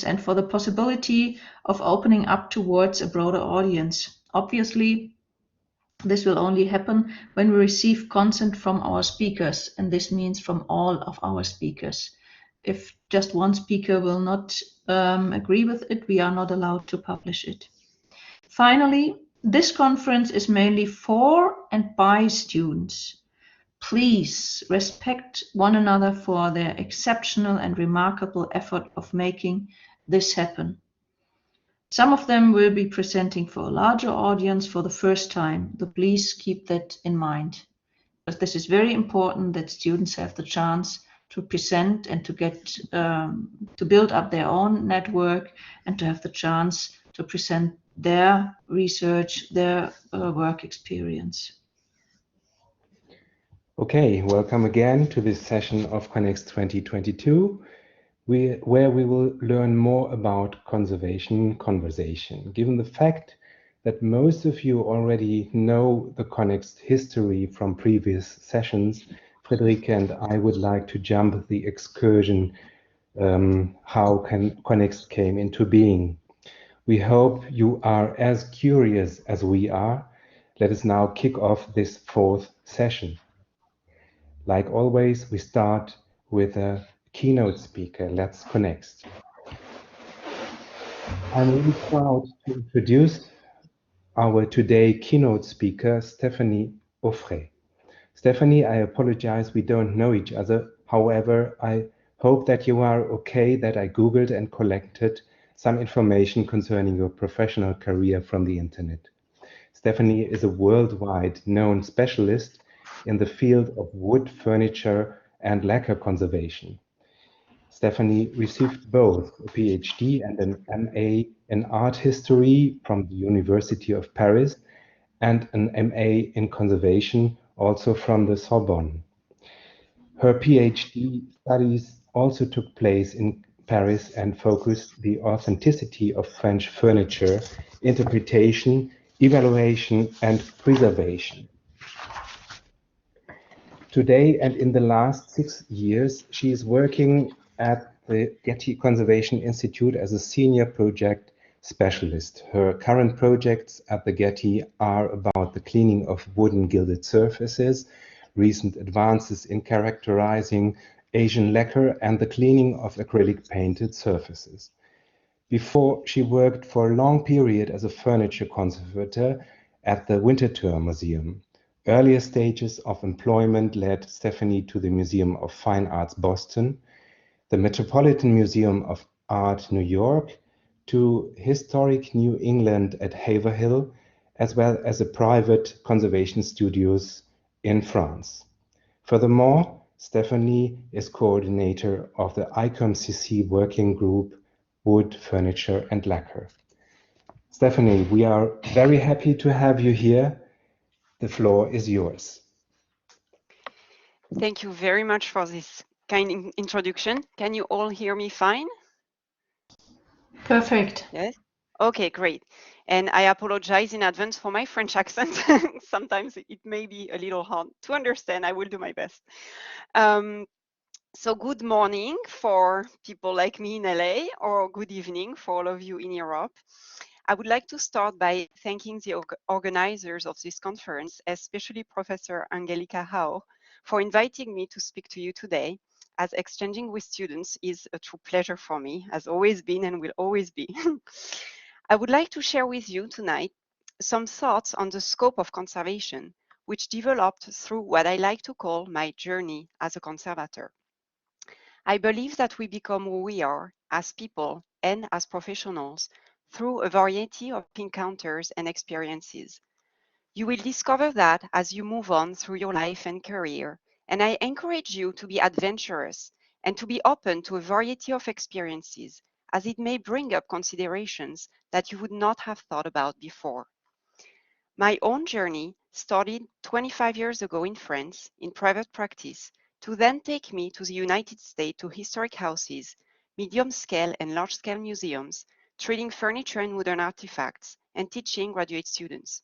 and for the possibility of opening up towards a broader audience. Obviously, this will only happen when we receive consent from our speakers, and this means from all of our speakers. If just one speaker will not agree with it, we are not allowed to publish it. Finally, this conference is mainly for and by students. Please respect one another for their exceptional and remarkable effort of making this happen. Some of them will be presenting for a larger audience for the first time, so please keep that in mind. Because this is very important that students have the chance to present and to get to build up their own network and to have the chance to present their research, their work experience. Okay, welcome again to this session of ConNext 2022. Where we will learn more about conservation conversation. Given the fact that most of you already know the ConNext history from previous sessions, Friederike and I would like to jump the excursion how ConNext came into being. We hope you are as curious as we are. Let us now kick off this fourth session. Like always, we start with a keynote speaker. Let's ConNext. I'm really proud to introduce our today keynote speaker, Stephanie Auffret. Stephanie, I apologize, we don't know each other. However, I hope that you are okay that I Googled and collected some information concerning your professional career from the internet. Stephanie is a worldwide known specialist in the field of wood, furniture, and lacquer conservation. Stephanie received both a PhD and an MA in art history from the University of Paris and an MA in conservation also from the Sorbonne. Her PhD studies also took place in Paris and focused the authenticity of French furniture, interpretation, evaluation, and preservation. Today and in the last 6 years, she is working at the Getty Conservation Institute as a senior project specialist. Her current projects at the Getty are about the cleaning of wooden gilded surfaces, recent advances in characterizing Asian lacquer, and the cleaning of acrylic painted surfaces. Before, she worked for a long period as a furniture conservator at the Winterthur Museum. Earlier stages of employment led Stephanie to the Museum of Fine Arts Boston, the Metropolitan Museum of Art New York, to historic New England at Haverhill, as well as a private conservation studios in France. Furthermore, Stephanie is coordinator of the ICOMCC working group Wood, Furniture and Lacquer. Stephanie, we are very happy to have you here. The floor is yours. Thank you very much for this kind introduction. Can you all hear me fine? Perfect. Yes. Okay, great. And I apologize in advance for my French accent. Sometimes it may be a little hard to understand. I will do my best. So good morning for people like me in LA, or good evening for all of you in Europe. I would like to start by thanking the organizers of this conference, especially Professor Angelika Hau, for inviting me to speak to you today, as exchanging with students is a true pleasure for me, has always been and will always be. I would like to share with you tonight some thoughts on the scope of conservation, which developed through what I like to call my journey as a conservator. I believe that we become who we are as people and as professionals through a variety of encounters and experiences. You will discover that as you move on through your life and career, and I encourage you to be adventurous and to be open to a variety of experiences, as it may bring up considerations that you would not have thought about before. My own journey started 25 years ago in France in private practice, to then take me to the United States to historic houses, medium-scale and large-scale museums, treating furniture and wooden artifacts, and teaching graduate students.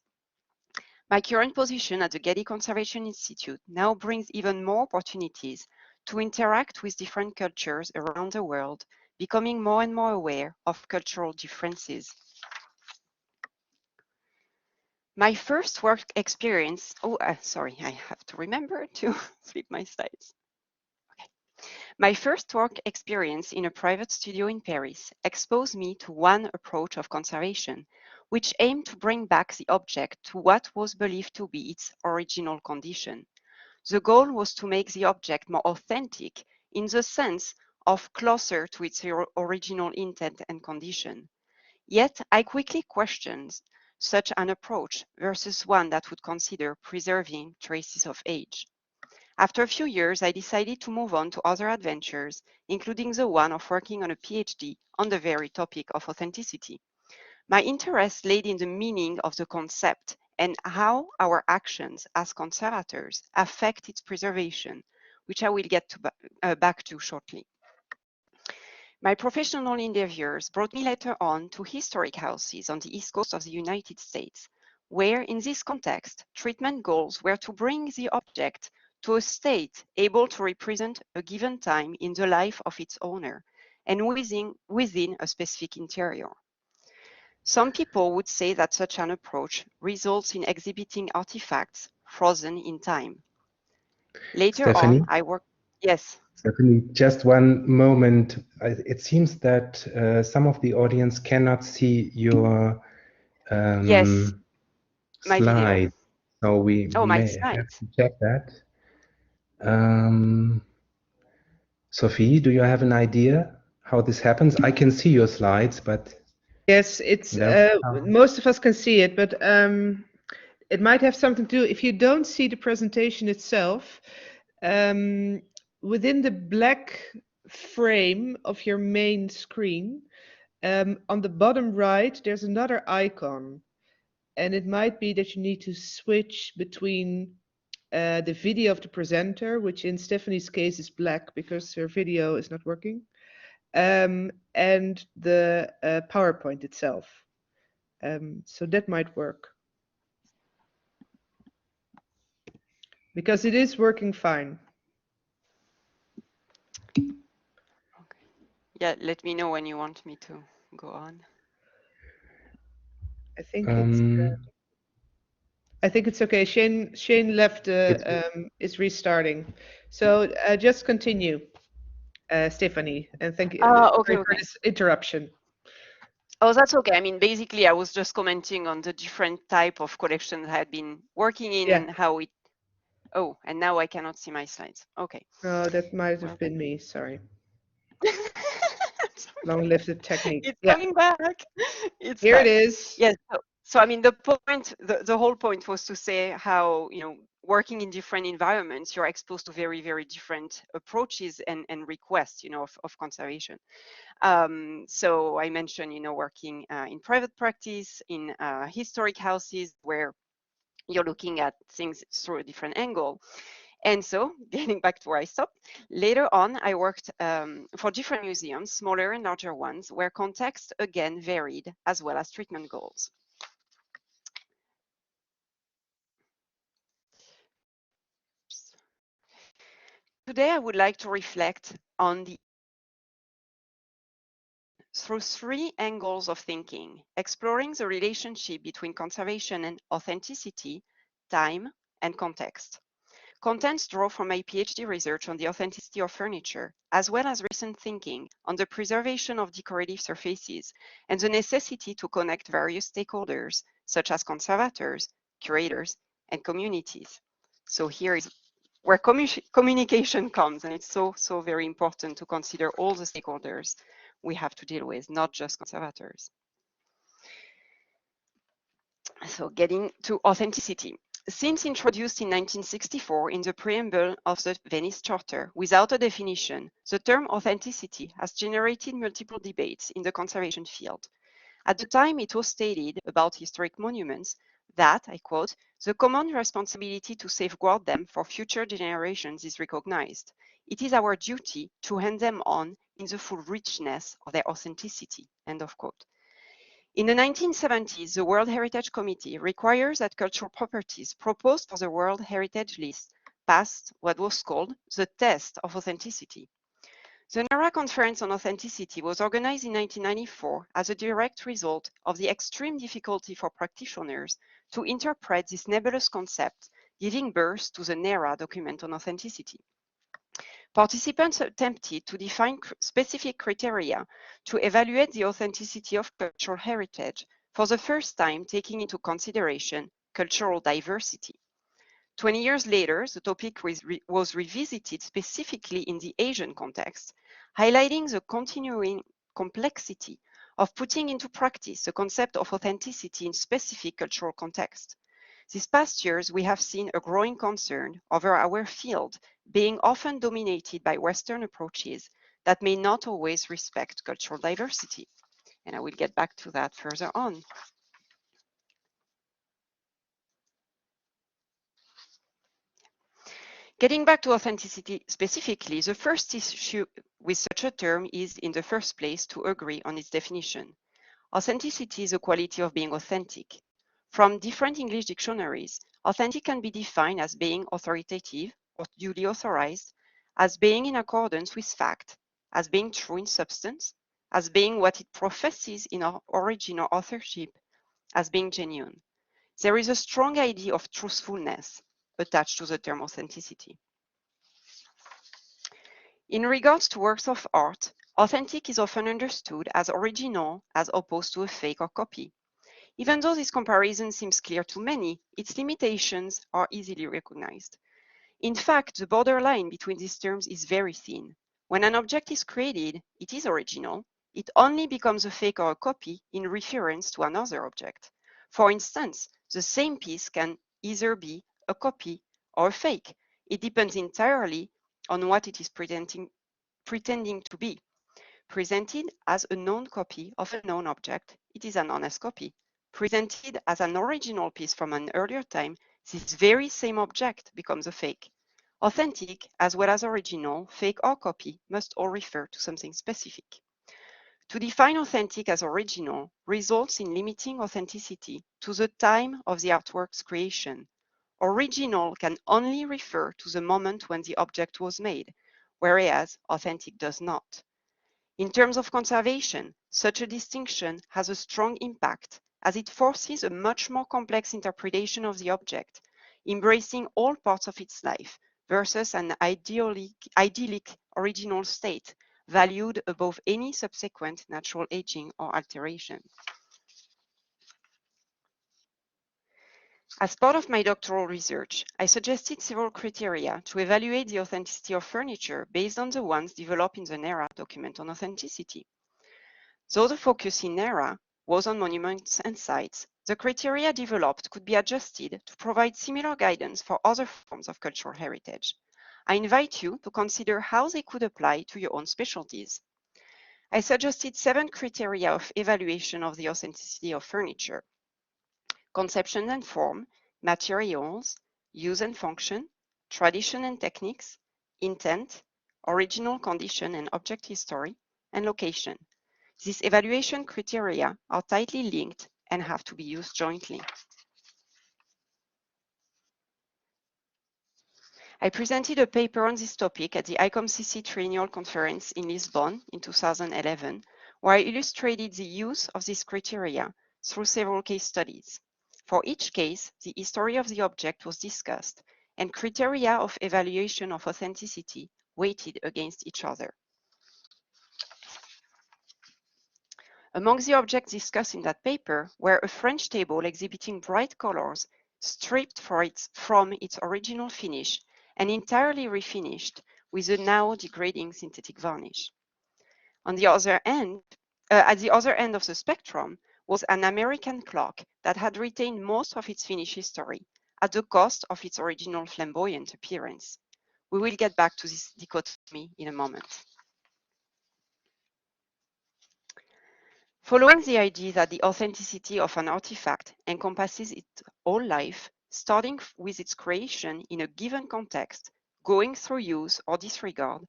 My current position at the Getty Conservation Institute now brings even more opportunities to interact with different cultures around the world, becoming more and more aware of cultural differences. My first work experience, sorry, I have to remember to flip my slides. Okay. My first work experience in a private studio in Paris exposed me to one approach of conservation, which aimed to bring back the object to what was believed to be its original condition. The goal was to make the object more authentic in the sense of closer to its original intent and condition. Yet I quickly questioned such an approach versus one that would consider preserving traces of age. After a few years, I decided to move on to other adventures, including the one of working on a PhD on the very topic of authenticity. My interest laid in the meaning of the concept and how our actions as conservators affect its preservation, which I will get back to shortly. My professional endeavors brought me later on to historic houses on the east coast of the United States, where in this context, treatment goals were to bring the object to a state able to represent a given time in the life of its owner and within a specific interior. Some people would say that such an approach results in exhibiting artifacts frozen in time. Later Stephanie? on, I worked, yes. Stephanie, just one moment. It seems that some of the audience cannot see your Yes, my video. slide, so we Oh, my may have slides. to check that. Sophie, do you have an idea how this happens? I can see your slides, but yes, it's most of us can see it, but it might have something to do if you don't see the presentation itself. Within the black frame of your main screen, on the bottom right, there's another icon. And it might be that you need to switch between the video of the presenter, which in Stephanie's case is black because her video is not working, and the PowerPoint itself. So that might work. Because it is working fine. Okay. Yeah, let me know when you want me to go on. I think it's okay. Shane left. Is restarting. So just continue, Stephanie, and thank you for this interruption. Oh, that's okay. I mean, basically, I was just commenting on the different type of collections I had been working in and how it. Oh, and now I cannot see my slides. Okay. Oh, that might have been me. Sorry. Long live the technique. It's coming back. It's here. Back. It is. Yes. So I mean, the point, the whole point was to say how, you know, working in different environments, you're exposed to very, very different approaches and requests, you know, of conservation. So I mentioned, you know, working in private practice, in historic houses where you're looking at things through a different angle. And so, getting back to where I stopped, later on, I worked for different museums, smaller and larger ones, where context again varied, as well as treatment goals. Today, I would like to reflect on through three angles of thinking, exploring the relationship between conservation and authenticity, time, and context. Contents draw from my PhD research on the authenticity of furniture, as well as recent thinking on the preservation of decorative surfaces and the necessity to connect various stakeholders, such as conservators, curators, and communities. So here is where communication comes, and it's so very important to consider all the stakeholders we have to deal with, not just conservators. So getting to authenticity. Since introduced in 1964 in the preamble of the Venice Charter without a definition, the term authenticity has generated multiple debates in the conservation field. At the time, it was stated about historic monuments that, I quote, "the common responsibility to safeguard them for future generations is recognized. It is our duty to hand them on in the full richness of their authenticity," end of quote. In the 1970s, the World Heritage Committee requires that cultural properties proposed for the World Heritage List pass what was called the test of authenticity. The NERA Conference on Authenticity was organized in 1994 as a direct result of the extreme difficulty for practitioners to interpret this nebulous concept, giving birth to the NERA document on authenticity. Participants attempted to define specific criteria to evaluate the authenticity of cultural heritage, for the first time taking into consideration cultural diversity. 20 years later, the topic was revisited specifically in the Asian context, highlighting the continuing complexity of putting into practice the concept of authenticity in specific cultural contexts. These past years, we have seen a growing concern over our field being often dominated by Western approaches that may not always respect cultural diversity. And I will get back to that further on. Getting back to authenticity specifically, the first issue with such a term is, in the first place, to agree on its definition. Authenticity is the quality of being authentic. From different English dictionaries, authentic can be defined as being authoritative or duly authorized, as being in accordance with fact, as being true in substance, as being what it professes in our origin or authorship, as being genuine. There is a strong idea of truthfulness attached to the term authenticity. In regards to works of art, authentic is often understood as original as opposed to a fake or copy. Even though this comparison seems clear to many, its limitations are easily recognized. In fact, the borderline between these terms is very thin. When an object is created, it is original. It only becomes a fake or a copy in reference to another object. For instance, the same piece can either be a copy or a fake. It depends entirely on what it is pretending to be. Presented as a known copy of a known object, it is an honest copy. Presented as an original piece from an earlier time, this very same object becomes a fake. Authentic, as well as original, fake, or copy, must all refer to something specific. To define authentic as original results in limiting authenticity to the time of the artwork's creation. Original can only refer to the moment when the object was made, whereas authentic does not. In terms of conservation, such a distinction has a strong impact, as it forces a much more complex interpretation of the object, embracing all parts of its life, versus an idyllic original state, valued above any subsequent natural aging or alteration. As part of my doctoral research, I suggested several criteria to evaluate the authenticity of furniture based on the ones developed in the NERA document on authenticity. Though the focus in NERA was on monuments and sites, the criteria developed could be adjusted to provide similar guidance for other forms of cultural heritage. I invite you to consider how they could apply to your own specialties. I suggested 7 criteria of evaluation of the authenticity of furniture: conception and form, materials, use and function, tradition and techniques, intent, original condition and object history, and location. These evaluation criteria are tightly linked and have to be used jointly. I presented a paper on this topic at the ICOMCC Triennial Conference in Lisbon in 2011, where I illustrated the use of these criteria through several case studies. For each case, the history of the object was discussed, and criteria of evaluation of authenticity weighted against each other. Among the objects discussed in that paper were a French table exhibiting bright colors, stripped from its original finish and entirely refinished with a now degrading synthetic varnish. On the other end, at the other end of the spectrum was an American clock that had retained most of its finish history at the cost of its original flamboyant appearance. We will get back to this dichotomy in a moment. Following the idea that the authenticity of an artifact encompasses its whole life, starting with its creation in a given context, going through use or disregard,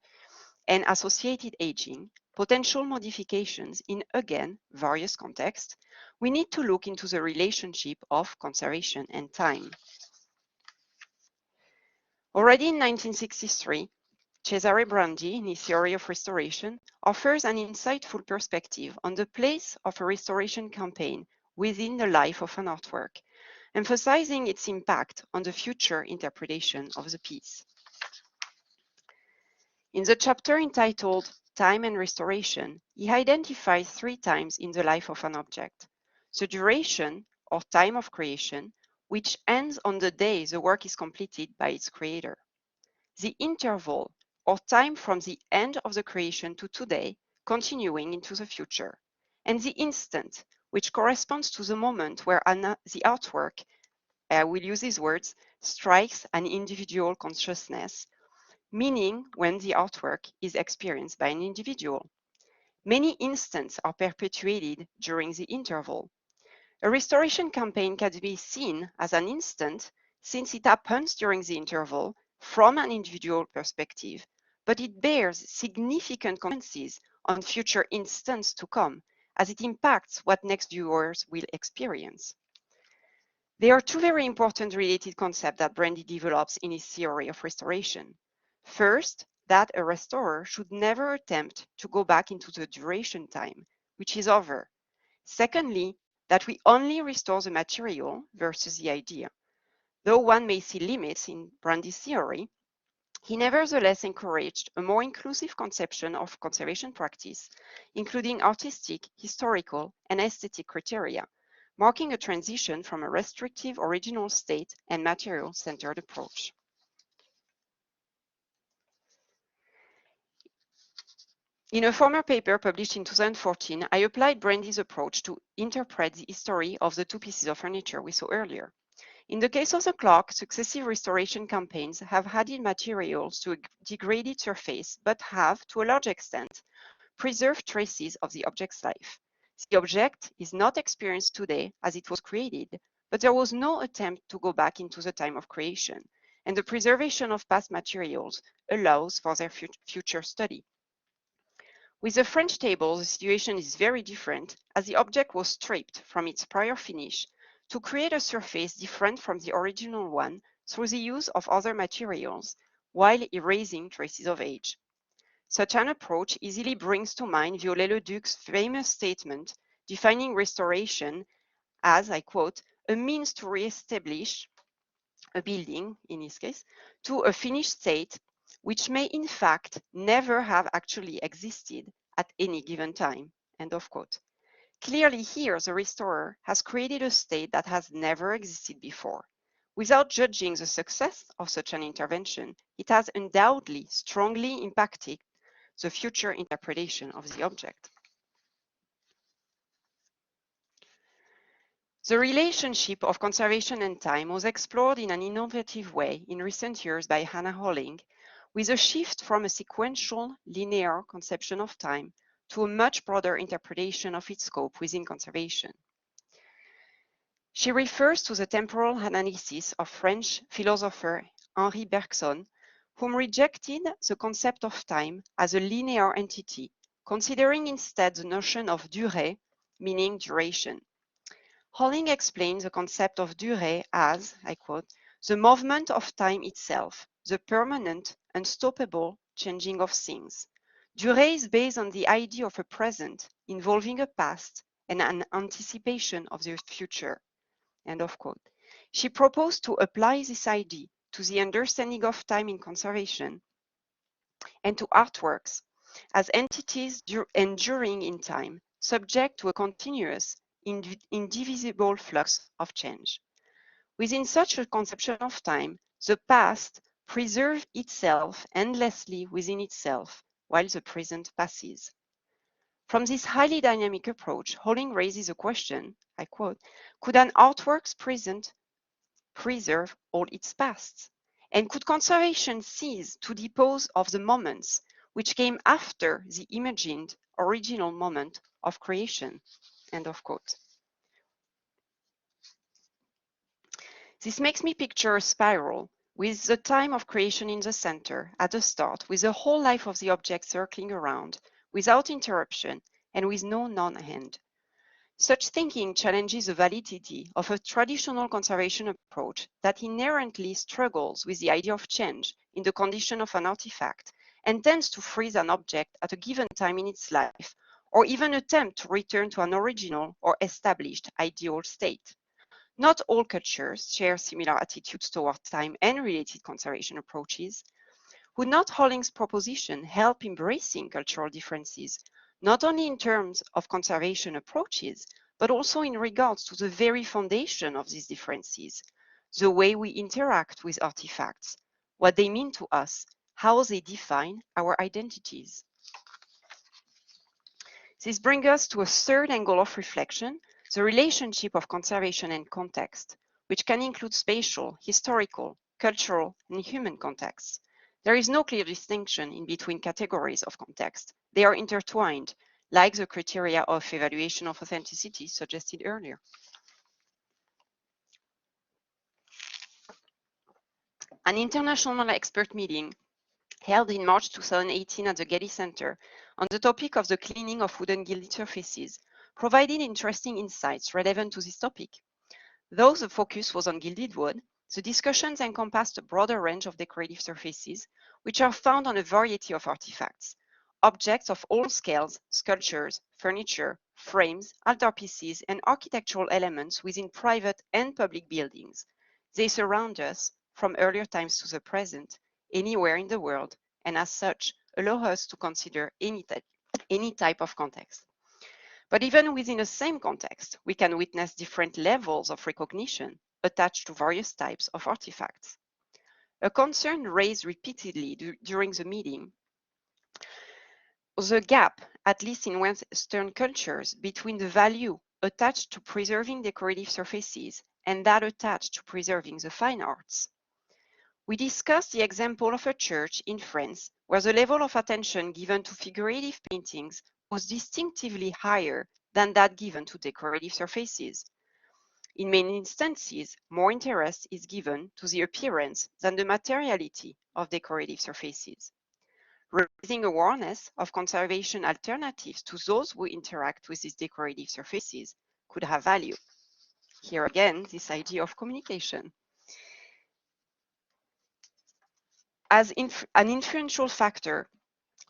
and associated aging, potential modifications in, again, various contexts, we need to look into the relationship of conservation and time. Already in 1963, Cesare Brandi, in his theory of restoration, offers an insightful perspective on the place of a restoration campaign within the life of an artwork, emphasizing its impact on the future interpretation of the piece. In the chapter entitled Time and Restoration, he identifies 3 times in the life of an object: the duration, or time of creation, which ends on the day the work is completed by its creator; the interval, or time from the end of the creation to today, continuing into the future; and the instant, which corresponds to the moment where the artwork, I will use these words, strikes an individual consciousness, meaning when the artwork is experienced by an individual. Many instants are perpetuated during the interval. A restoration campaign can be seen as an instant since it happens during the interval from an individual perspective, but it bears significant consequences on future instants to come, as it impacts what next viewers will experience. There are 2 very important related concepts that Brandi develops in his theory of restoration. First, that a restorer should never attempt to go back into the duration time, which is over. Secondly, that we only restore the material versus the idea. Though one may see limits in Brandi's theory, he nevertheless encouraged a more inclusive conception of conservation practice, including artistic, historical, and aesthetic criteria, marking a transition from a restrictive original state and material-centered approach. In a former paper published in 2014, I applied Brandi's approach to interpret the history of the 2 pieces of furniture we saw earlier. In the case of the clock, successive restoration campaigns have added materials to a degraded surface, but have, to a large extent, preserved traces of the object's life. The object is not experienced today as it was created, but there was no attempt to go back into the time of creation, and the preservation of past materials allows for their future study. With the French table, the situation is very different, as the object was stripped from its prior finish to create a surface different from the original one through the use of other materials, while erasing traces of age. Such an approach easily brings to mind Viollet-le-Duc's famous statement defining restoration as, I quote, a means to re-establish a building, in his case, to a finished state, which may in fact never have actually existed at any given time, end of quote. Clearly here, the restorer has created a state that has never existed before. Without judging the success of such an intervention, it has undoubtedly strongly impacted the future interpretation of the object. The relationship of conservation and time was explored in an innovative way in recent years by Hannah Holling, with a shift from a sequential, linear conception of time to a much broader interpretation of its scope within conservation. She refers to the temporal analysis of French philosopher Henri Bergson, whom rejected the concept of time as a linear entity, considering instead the notion of durée, meaning duration. Holling explains the concept of durée as, I quote, the movement of time itself, the permanent, unstoppable changing of things. Durée is based on the idea of a present involving a past and an anticipation of the future, end of quote. She proposed to apply this idea to the understanding of time in conservation and to artworks as entities enduring in time, subject to a continuous, indivisible flux of change. Within such a conception of time, the past preserves itself endlessly within itself, while the present passes. From this highly dynamic approach, Holling raises a question, I quote, could an artwork's present preserve all its pasts? And could conservation cease to dispose of the moments which came after the imagined original moment of creation? End of quote. This makes me picture a spiral with the time of creation in the center at the start, with the whole life of the object circling around without interruption and with no non-end. Such thinking challenges the validity of a traditional conservation approach that inherently struggles with the idea of change in the condition of an artifact and tends to freeze an object at a given time in its life, or even attempt to return to an original or established ideal state. Not all cultures share similar attitudes toward time and related conservation approaches. Would not Holling's proposition help embracing cultural differences, not only in terms of conservation approaches, but also in regards to the very foundation of these differences, the way we interact with artifacts, what they mean to us, how they define our identities? This brings us to a third angle of reflection, the relationship of conservation and context, which can include spatial, historical, cultural, and human contexts. There is no clear distinction in between categories of context. They are intertwined, like the criteria of evaluation of authenticity suggested earlier. An international expert meeting held in March 2018 at the Getty Center on the topic of the cleaning of wooden gilded surfaces provided interesting insights relevant to this topic. Though the focus was on gilded wood, the discussions encompassed a broader range of decorative surfaces, which are found on a variety of artifacts. Objects of all scales, sculptures, furniture, frames, altarpieces, and architectural elements within private and public buildings. They surround us from earlier times to the present, anywhere in the world, and as such, allow us to consider any type of context. But even within the same context, we can witness different levels of recognition attached to various types of artifacts. A concern raised repeatedly during the meeting was the gap, at least in Western cultures, between the value attached to preserving decorative surfaces and that attached to preserving the fine arts. We discussed the example of a church in France where the level of attention given to figurative paintings was distinctively higher than that given to decorative surfaces. In many instances, more interest is given to the appearance than the materiality of decorative surfaces. Raising awareness of conservation alternatives to those who interact with these decorative surfaces could have value. Here again, this idea of communication. As an influential factor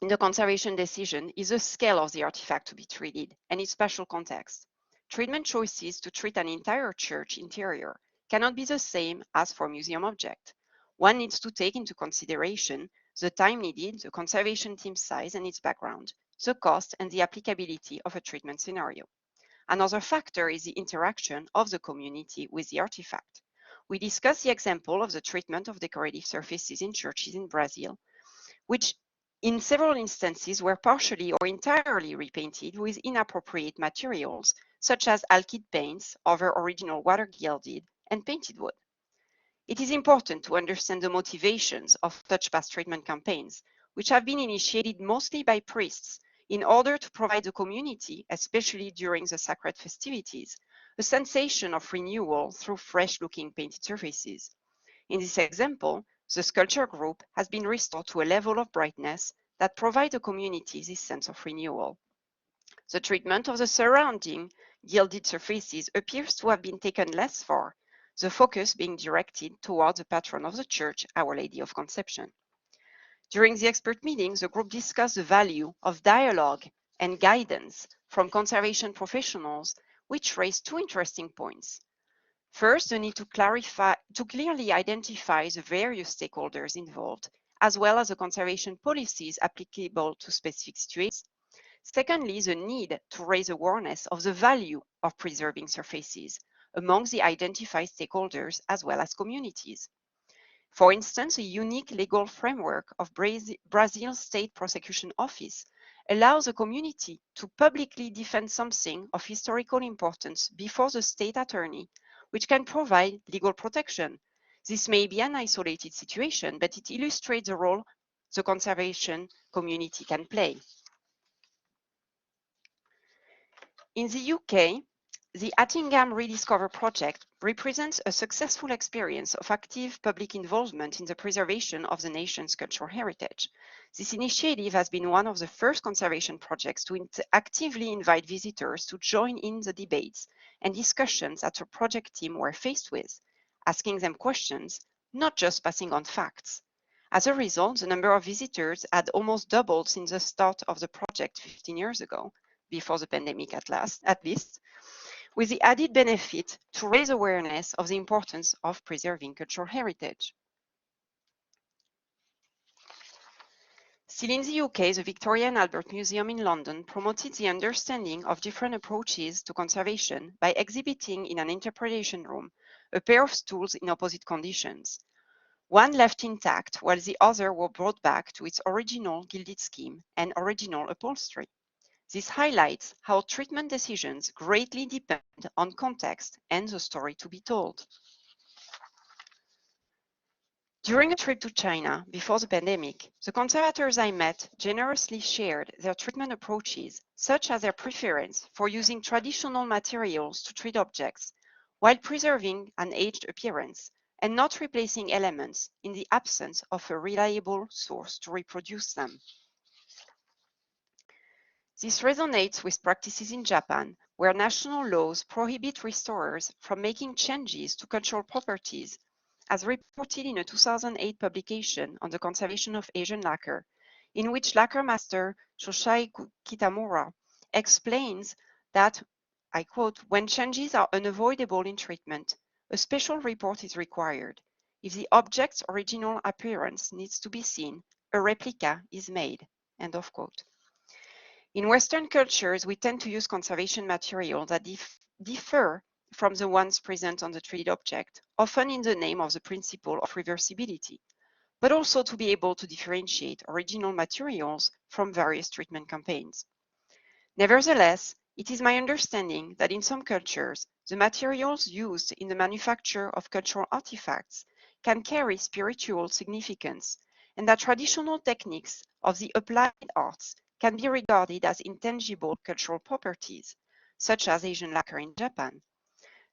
in the conservation decision is the scale of the artifact to be treated and its spatial context. Treatment choices to treat an entire church interior cannot be the same as for a museum object. One needs to take into consideration the time needed, the conservation team size and its background, the cost and the applicability of a treatment scenario. Another factor is the interaction of the community with the artifact. We discussed the example of the treatment of decorative surfaces in churches in Brazil, which in several instances were partially or entirely repainted with inappropriate materials, such as alkyd paints over original water gilded and painted wood. It is important to understand the motivations of such past treatment campaigns, which have been initiated mostly by priests in order to provide the community, especially during the sacred festivities, a sensation of renewal through fresh-looking painted surfaces. In this example, the sculpture group has been restored to a level of brightness that provides the community this sense of renewal. The treatment of the surrounding gilded surfaces appears to have been taken less far, the focus being directed towards the patron of the church, Our Lady of Conception. During the expert meeting, the group discussed the value of dialogue and guidance from conservation professionals, which raised two interesting points. First, the need to clearly identify the various stakeholders involved, as well as the conservation policies applicable to specific situations. Secondly, the need to raise awareness of the value of preserving surfaces amongst the identified stakeholders as well as communities. For instance, a unique legal framework of Brazil's State Prosecution Office allows a community to publicly defend something of historical importance before the state attorney, which can provide legal protection. This may be an isolated situation, but it illustrates the role the conservation community can play. In the UK, the Attingham Rediscover project represents a successful experience of active public involvement in the preservation of the nation's cultural heritage. This initiative has been one of the first conservation projects to actively invite visitors to join in the debates and discussions that the project team were faced with, asking them questions, not just passing on facts. As a result, the number of visitors had almost doubled since the start of the project 15 years ago, before the pandemic at least, with the added benefit to raise awareness of the importance of preserving cultural heritage. Still in the UK, the Victoria and Albert Museum in London promoted the understanding of different approaches to conservation by exhibiting in an interpretation room a pair of stools in opposite conditions. One left intact, while the other were brought back to its original gilded scheme and original upholstery. This highlights how treatment decisions greatly depend on context and the story to be told. During a trip to China before the pandemic, the conservators I met generously shared their treatment approaches, such as their preference for using traditional materials to treat objects, while preserving an aged appearance and not replacing elements in the absence of a reliable source to reproduce them. This resonates with practices in Japan, where national laws prohibit restorers from making changes to cultural properties, as reported in a 2008 publication on the conservation of Asian lacquer, in which lacquer master Shoshai Kitamura explains that, I quote, "When changes are unavoidable in treatment, a special report is required. If the object's original appearance needs to be seen, a replica is made." End of quote. In Western cultures, we tend to use conservation materials that differ from the ones present on the treated object, often in the name of the principle of reversibility, but also to be able to differentiate original materials from various treatment campaigns. Nevertheless, it is my understanding that in some cultures, the materials used in the manufacture of cultural artifacts can carry spiritual significance, and that traditional techniques of the applied arts can be regarded as intangible cultural properties, such as Asian lacquer in Japan.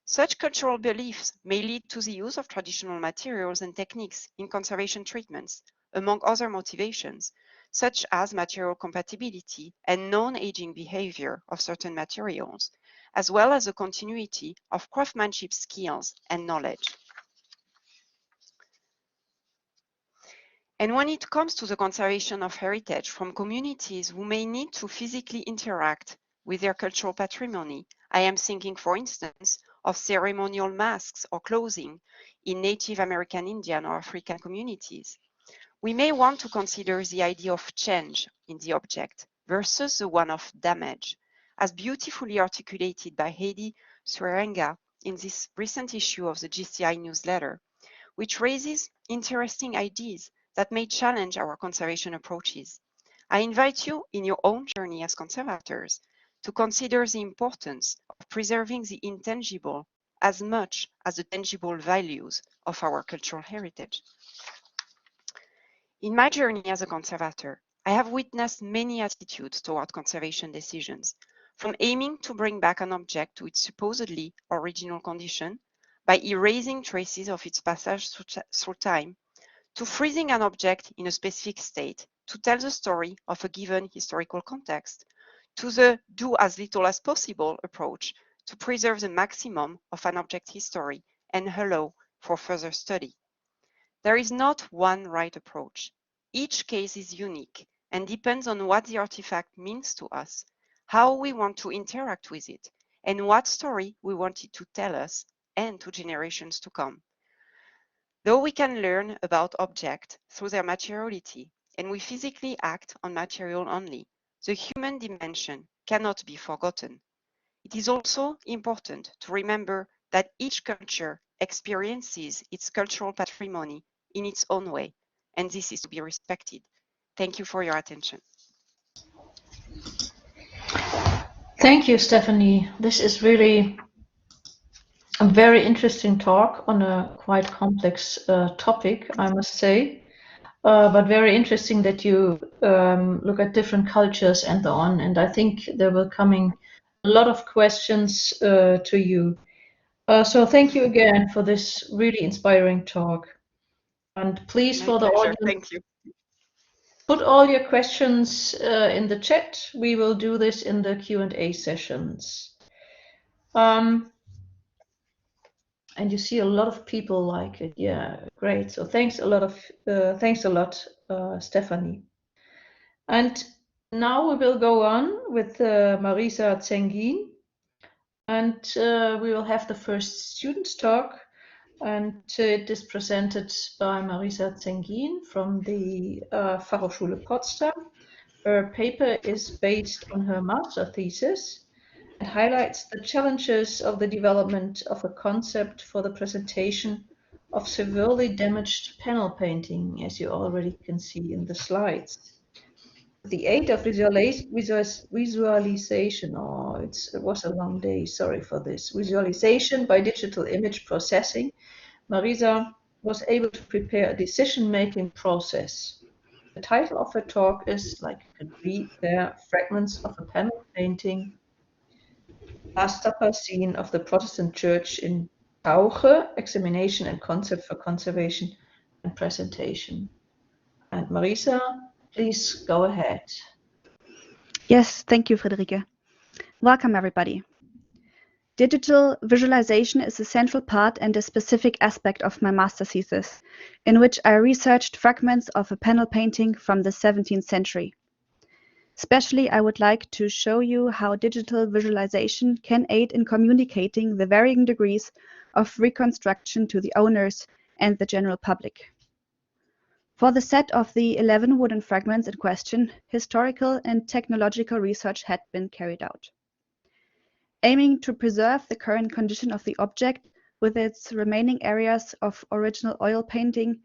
Such cultural beliefs may lead to the use of traditional materials and techniques in conservation treatments, among other motivations, such as material compatibility and non-aging behavior of certain materials, as well as the continuity of craftsmanship skills and knowledge. And when it comes to the conservation of heritage from communities who may need to physically interact with their cultural patrimony, I am thinking, for instance, of ceremonial masks or clothing in Native American Indian or African communities. We may want to consider the idea of change in the object versus the one of damage, as beautifully articulated by Heidi Swerenga in this recent issue of the GCI newsletter, which raises interesting ideas that may challenge our conservation approaches. I invite you in your own journey as conservators to consider the importance of preserving the intangible as much as the tangible values of our cultural heritage. In my journey as a conservator, I have witnessed many attitudes toward conservation decisions, from aiming to bring back an object to its supposedly original condition by erasing traces of its passage through time, to freezing an object in a specific state to tell the story of a given historical context, to the do as little as possible approach to preserve the maximum of an object history and allow for further study. There is not one right approach. Each case is unique and depends on what the artifact means to us, how we want to interact with it, and what story we want it to tell us and to generations to come. Though we can learn about objects through their materiality, and we physically act on material only, the human dimension cannot be forgotten. It is also important to remember that each culture experiences its cultural patrimony in its own way, and this is to be respected. Thank you for your attention. Thank you, Stephanie. This is really a very interesting talk on a quite complex topic, I must say. But very interesting that you look at different cultures and so on. And I think there will coming a lot of questions to you. So thank you again for this really inspiring talk. And please, for the audience, Thank you. put all your questions in the chat. We will do this in the Q&A sessions. and you see a lot of people like it. Yeah, great. So thanks a lot, Stephanie. And now we will go on with Marisa Zengin, and we will have the first students talk. And it is presented by Marisa Zengin from the Fachhochschule Potsdam. Her paper is based on her master thesis and highlights the challenges of the development of a concept for the presentation of severely damaged panel painting, as you already can see in the slides. With the aid of visualization, it was a long day, sorry for this, visualization by digital image processing, Marisa was able to prepare a decision-making process. The title of her talk is, like you can read there, Fragments of a Panel Painting, Last Supper Scene of the Protestant Church in Tauche, Examination and Concept for Conservation and Presentation. And Marisa, please go ahead. Yes, thank you, Friederike. Welcome, everybody. Digital visualization is a central part and a specific aspect of my master thesis, in which I researched fragments of a panel painting from the 17th century. Especially, I would like to show you how digital visualization can aid in communicating the varying degrees of reconstruction to the owners and the general public. For the set of the 11 wooden fragments in question, historical and technological research had been carried out. Aiming to preserve the current condition of the object with its remaining areas of original oil painting,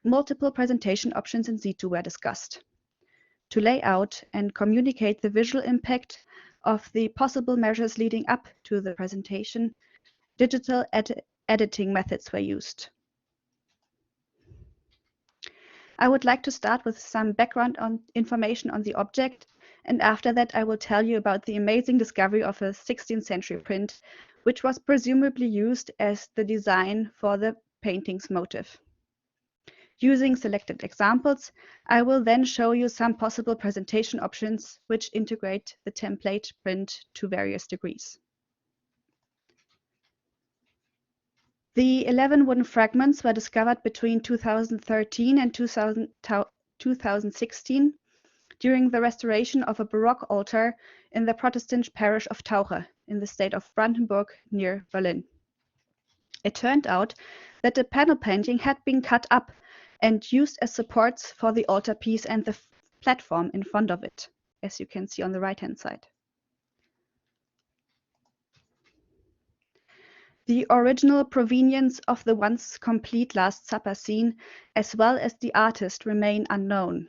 multiple presentation options in situ were discussed. To lay out and communicate the visual impact of the possible measures leading up to the presentation, digital editing methods were used. I would like to start with some background information on the object, and after that I will tell you about the amazing discovery of a 16th century print, which was presumably used as the design for the painting's motive. Using selected examples, I will then show you some possible presentation options which integrate the template print to various degrees. The 11 wooden fragments were discovered between 2013 and 2016 during the restoration of a Baroque altar in the Protestant parish of Tauche in the state of Brandenburg near Berlin. It turned out that the panel painting had been cut up and used as supports for the altarpiece and the platform in front of it, as you can see on the right-hand side. The original provenience of the once complete Last Supper scene, as well as the artist, remain unknown.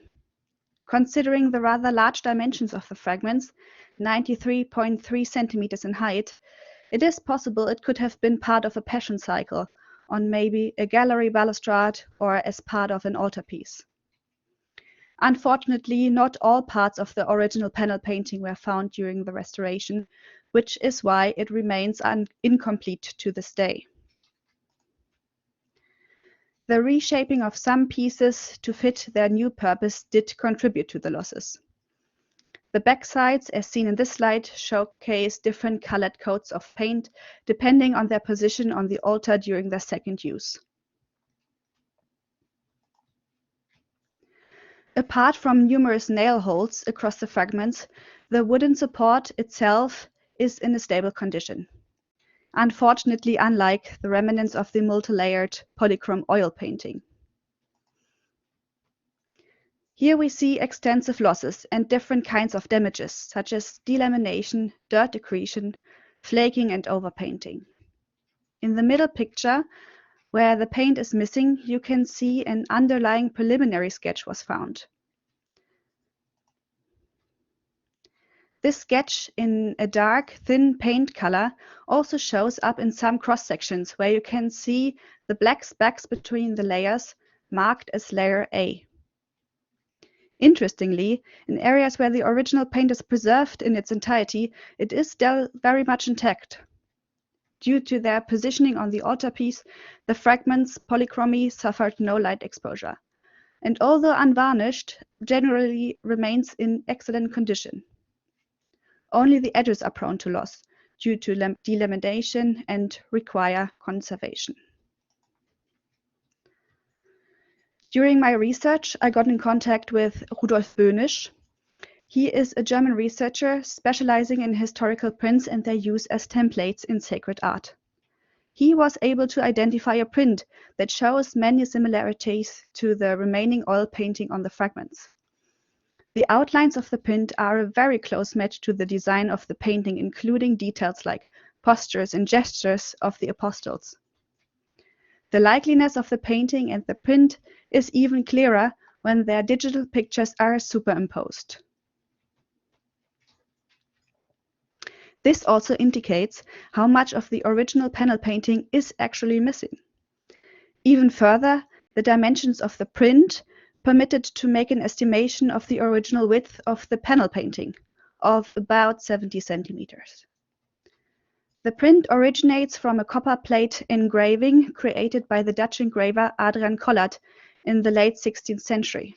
Considering the rather large dimensions of the fragments, 93.3 centimeters in height, it is possible it could have been part of a passion cycle on maybe a gallery balustrade or as part of an altarpiece. Unfortunately, not all parts of the original panel painting were found during the restoration, which is why it remains incomplete to this day. The reshaping of some pieces to fit their new purpose did contribute to the losses. The backsides, as seen in this slide, showcase different colored coats of paint depending on their position on the altar during their second use. Apart from numerous nail holes across the fragments, the wooden support itself is in a stable condition. Unfortunately, unlike the remnants of the multi-layered polychrome oil painting. Here we see extensive losses and different kinds of damages, such as delamination, dirt accretion, flaking, and overpainting. In the middle picture, where the paint is missing, you can see an underlying preliminary sketch was found. This sketch in a dark, thin paint color also shows up in some cross-sections where you can see the black specks between the layers marked as layer A. Interestingly, in areas where the original paint is preserved in its entirety, it is still very much intact. Due to their positioning on the altarpiece, the fragments' polychromy suffered no light exposure, and although unvarnished, generally remains in excellent condition. Only the edges are prone to loss, due to delamination and require conservation. During my research, I got in contact with Rudolf Böhnisch. He is a German researcher specializing in historical prints and their use as templates in sacred art. He was able to identify a print that shows many similarities to the remaining oil painting on the fragments. The outlines of the print are a very close match to the design of the painting, including details like postures and gestures of the apostles. The likeliness of the painting and the print is even clearer when their digital pictures are superimposed. This also indicates how much of the original panel painting is actually missing. Even further, the dimensions of the print permitted to make an estimation of the original width of the panel painting of about 70 centimeters. The print originates from a copper plate engraving created by the Dutch engraver Adrian Collard in the late 16th century.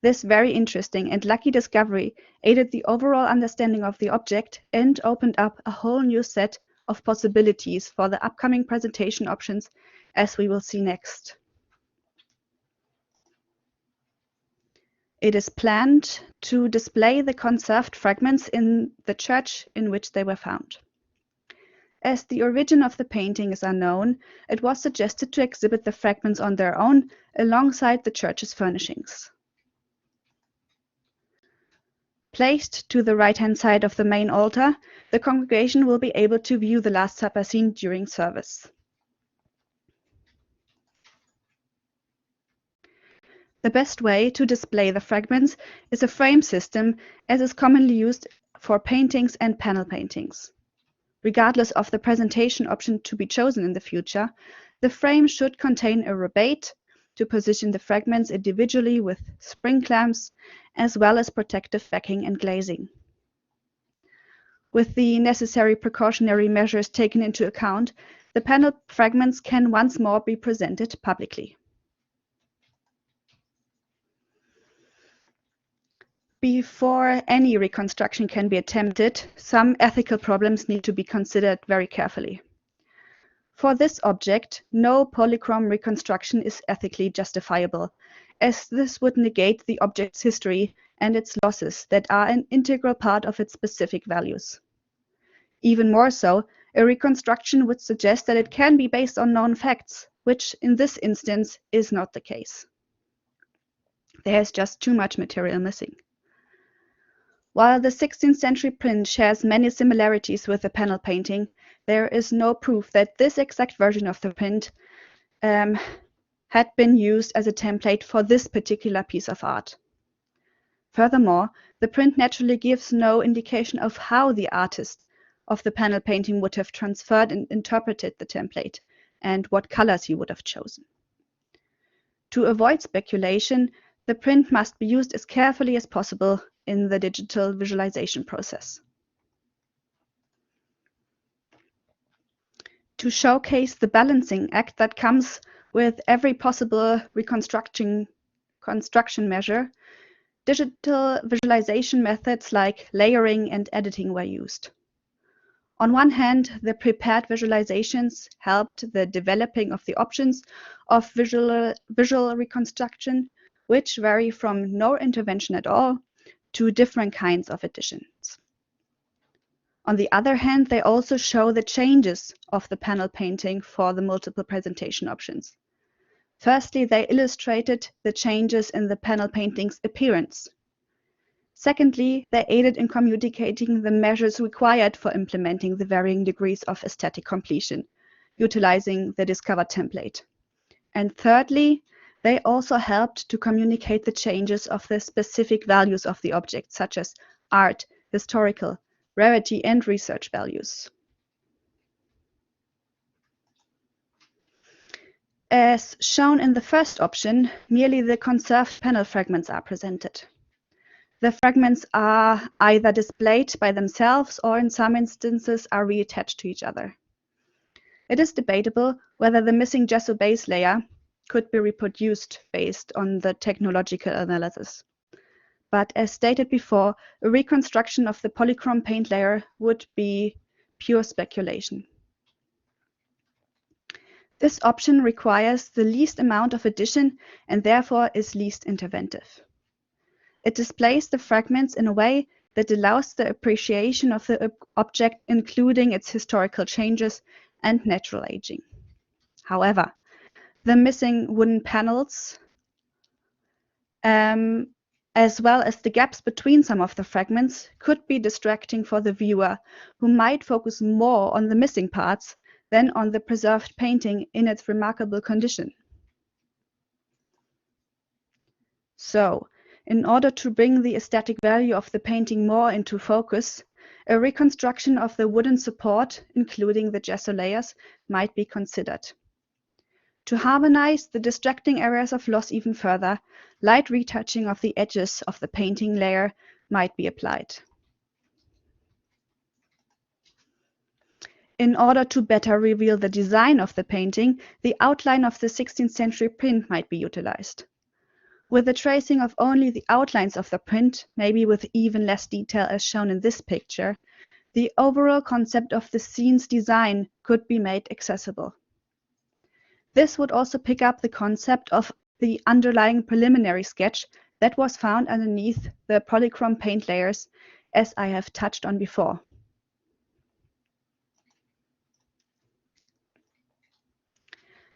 This very interesting and lucky discovery aided the overall understanding of the object and opened up a whole new set of possibilities for the upcoming presentation options, as we will see next. It is planned to display the conserved fragments in the church in which they were found. As the origin of the painting is unknown, it was suggested to exhibit the fragments on their own alongside the church's furnishings. Placed to the right-hand side of the main altar, the congregation will be able to view the Last Supper scene during service. The best way to display the fragments is a frame system, as is commonly used for paintings and panel paintings. Regardless of the presentation option to be chosen in the future, the frame should contain a rebate to position the fragments individually with spring clamps, as well as protective backing and glazing. With the necessary precautionary measures taken into account, the panel fragments can once more be presented publicly. Before any reconstruction can be attempted, some ethical problems need to be considered very carefully. For this object, no polychrome reconstruction is ethically justifiable, as this would negate the object's history and its losses that are an integral part of its specific values. Even more so, a reconstruction would suggest that it can be based on known facts, which in this instance is not the case. There is just too much material missing. While the 16th century print shares many similarities with the panel painting, there is no proof that this exact version of the print had been used as a template for this particular piece of art. Furthermore, the print naturally gives no indication of how the artist of the panel painting would have transferred and interpreted the template, and what colors he would have chosen. To avoid speculation, the print must be used as carefully as possible in the digital visualization process. To showcase the balancing act that comes with every possible construction measure, digital visualization methods like layering and editing were used. On one hand, the prepared visualizations helped the developing of the options of visual reconstruction, which vary from no intervention at all to different kinds of additions. On the other hand, they also show the changes of the panel painting for the multiple presentation options. Firstly, they illustrated the changes in the panel painting's appearance. Secondly, they aided in communicating the measures required for implementing the varying degrees of aesthetic completion, utilizing the discovered template. And thirdly, they also helped to communicate the changes of the specific values of the object, such as art, historical, rarity, and research values. As shown in the first option, merely the conserved panel fragments are presented. The fragments are either displayed by themselves or in some instances are reattached to each other. It is debatable whether the missing gesso base layer could be reproduced based on the technological analysis. But as stated before, a reconstruction of the polychrome paint layer would be pure speculation. This option requires the least amount of addition and therefore is least interventive. It displays the fragments in a way that allows the appreciation of the object, including its historical changes and natural aging. However, the missing wooden panels, as well as the gaps between some of the fragments, could be distracting for the viewer, who might focus more on the missing parts than on the preserved painting in its remarkable condition. So, in order to bring the aesthetic value of the painting more into focus, a reconstruction of the wooden support, including the gesso layers, might be considered. To harmonize the distracting areas of loss even further, light retouching of the edges of the painting layer might be applied. In order to better reveal the design of the painting, the outline of the 16th century print might be utilized. With the tracing of only the outlines of the print, maybe with even less detail as shown in this picture, the overall concept of the scene's design could be made accessible. This would also pick up the concept of the underlying preliminary sketch that was found underneath the polychrome paint layers, as I have touched on before.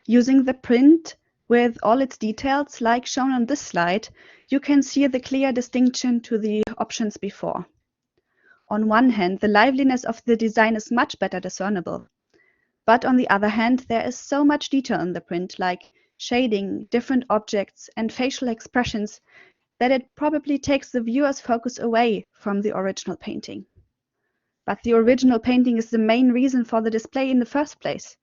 Using the print with all its details, like shown on this slide, you can see the clear distinction to the options before. On one hand, the liveliness of the design is much better discernible. But on the other hand, there is so much detail in the print, like shading, different objects, and facial expressions, that it probably takes the viewer's focus away from the original painting. But the original painting is the main reason for the display in the first place.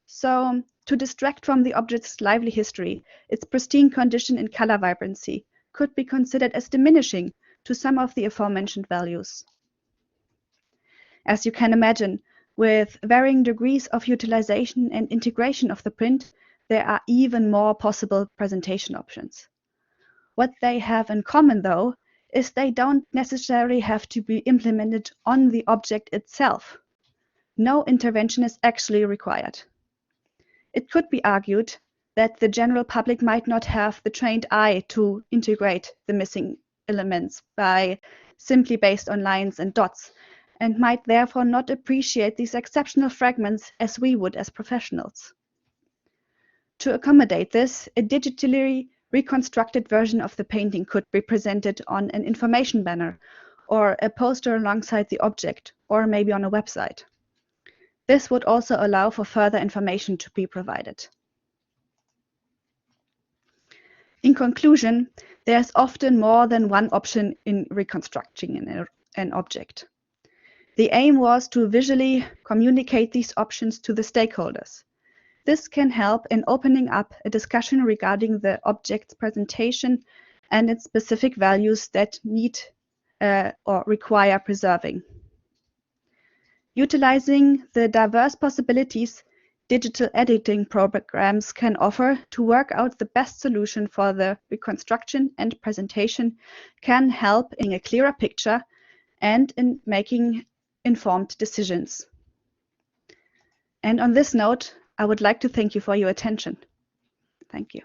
So, to distract from the object's lively history, its pristine condition and color vibrancy could be considered as diminishing to some of the aforementioned values. As you can imagine, with varying degrees of utilization and integration of the print, there are even more possible presentation options. What they have in common, though, is they don't necessarily have to be implemented on the object itself. No intervention is actually required. It could be argued that the general public might not have the trained eye to integrate the missing elements simply based on lines and dots, and might therefore not appreciate these exceptional fragments as we would as professionals. To accommodate this, a digitally reconstructed version of the painting could be presented on an information banner, or a poster alongside the object, or maybe on a website. This would also allow for further information to be provided. In conclusion, there is often more than one option in reconstructing an object. The aim was to visually communicate these options to the stakeholders. This can help in opening up a discussion regarding the object's presentation and its specific values that need or require preserving. Utilizing the diverse possibilities digital editing programs can offer to work out the best solution for the reconstruction and presentation can help in a clearer picture and in making informed decisions. And on this note, I would like to thank you for your attention. Thank you.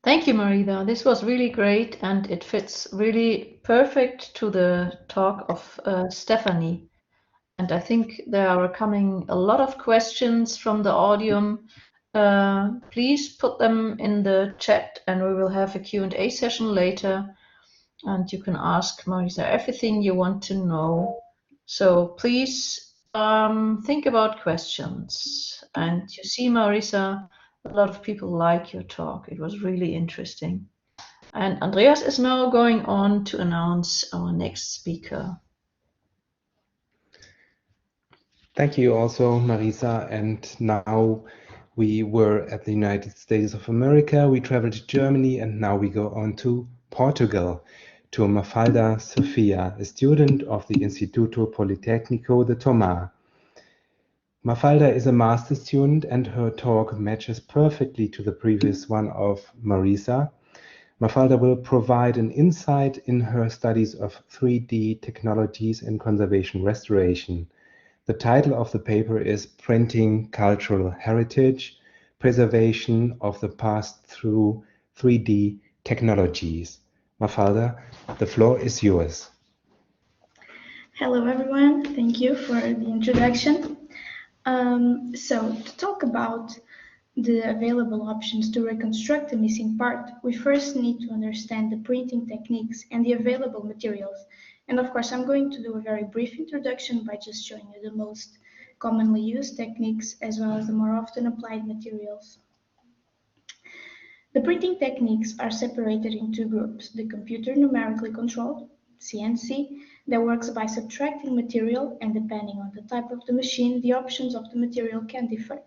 Thank you, Marisa. This was really great, and it fits really perfect to the talk of Stephanie. And I think there are coming a lot of questions from the audience. Please put them in the chat, and we will have a Q&A session later. And you can ask Marisa everything you want to know. So please think about questions. And you see, Marisa, a lot of people like your talk. It was really interesting. And Andreas is now going on to announce our next speaker. Thank you also, Marisa. And now we were at the United States of America. We traveled to Germany, and now we go on to Portugal, to Mafalda Sofia, a student of the Instituto Politécnico de Tomar. Mafalda is a master's student, and her talk matches perfectly to the previous one of Marisa. Mafalda will provide an insight in her studies of 3D technologies in conservation restoration. The title of the paper is Printing Cultural Heritage, Preservation of the Past Through 3D Technologies. Mafalda, the floor is yours. Hello everyone, thank you for the introduction. So to talk about the available options to reconstruct the missing part, we first need to understand the printing techniques and the available materials. And of course, I'm going to do a very brief introduction by just showing you the most commonly used techniques as well as the more often applied materials. The printing techniques are separated in two groups: the computer numerically controlled, CNC, that works by subtracting material, and depending on the type of the machine, the options of the material can differ.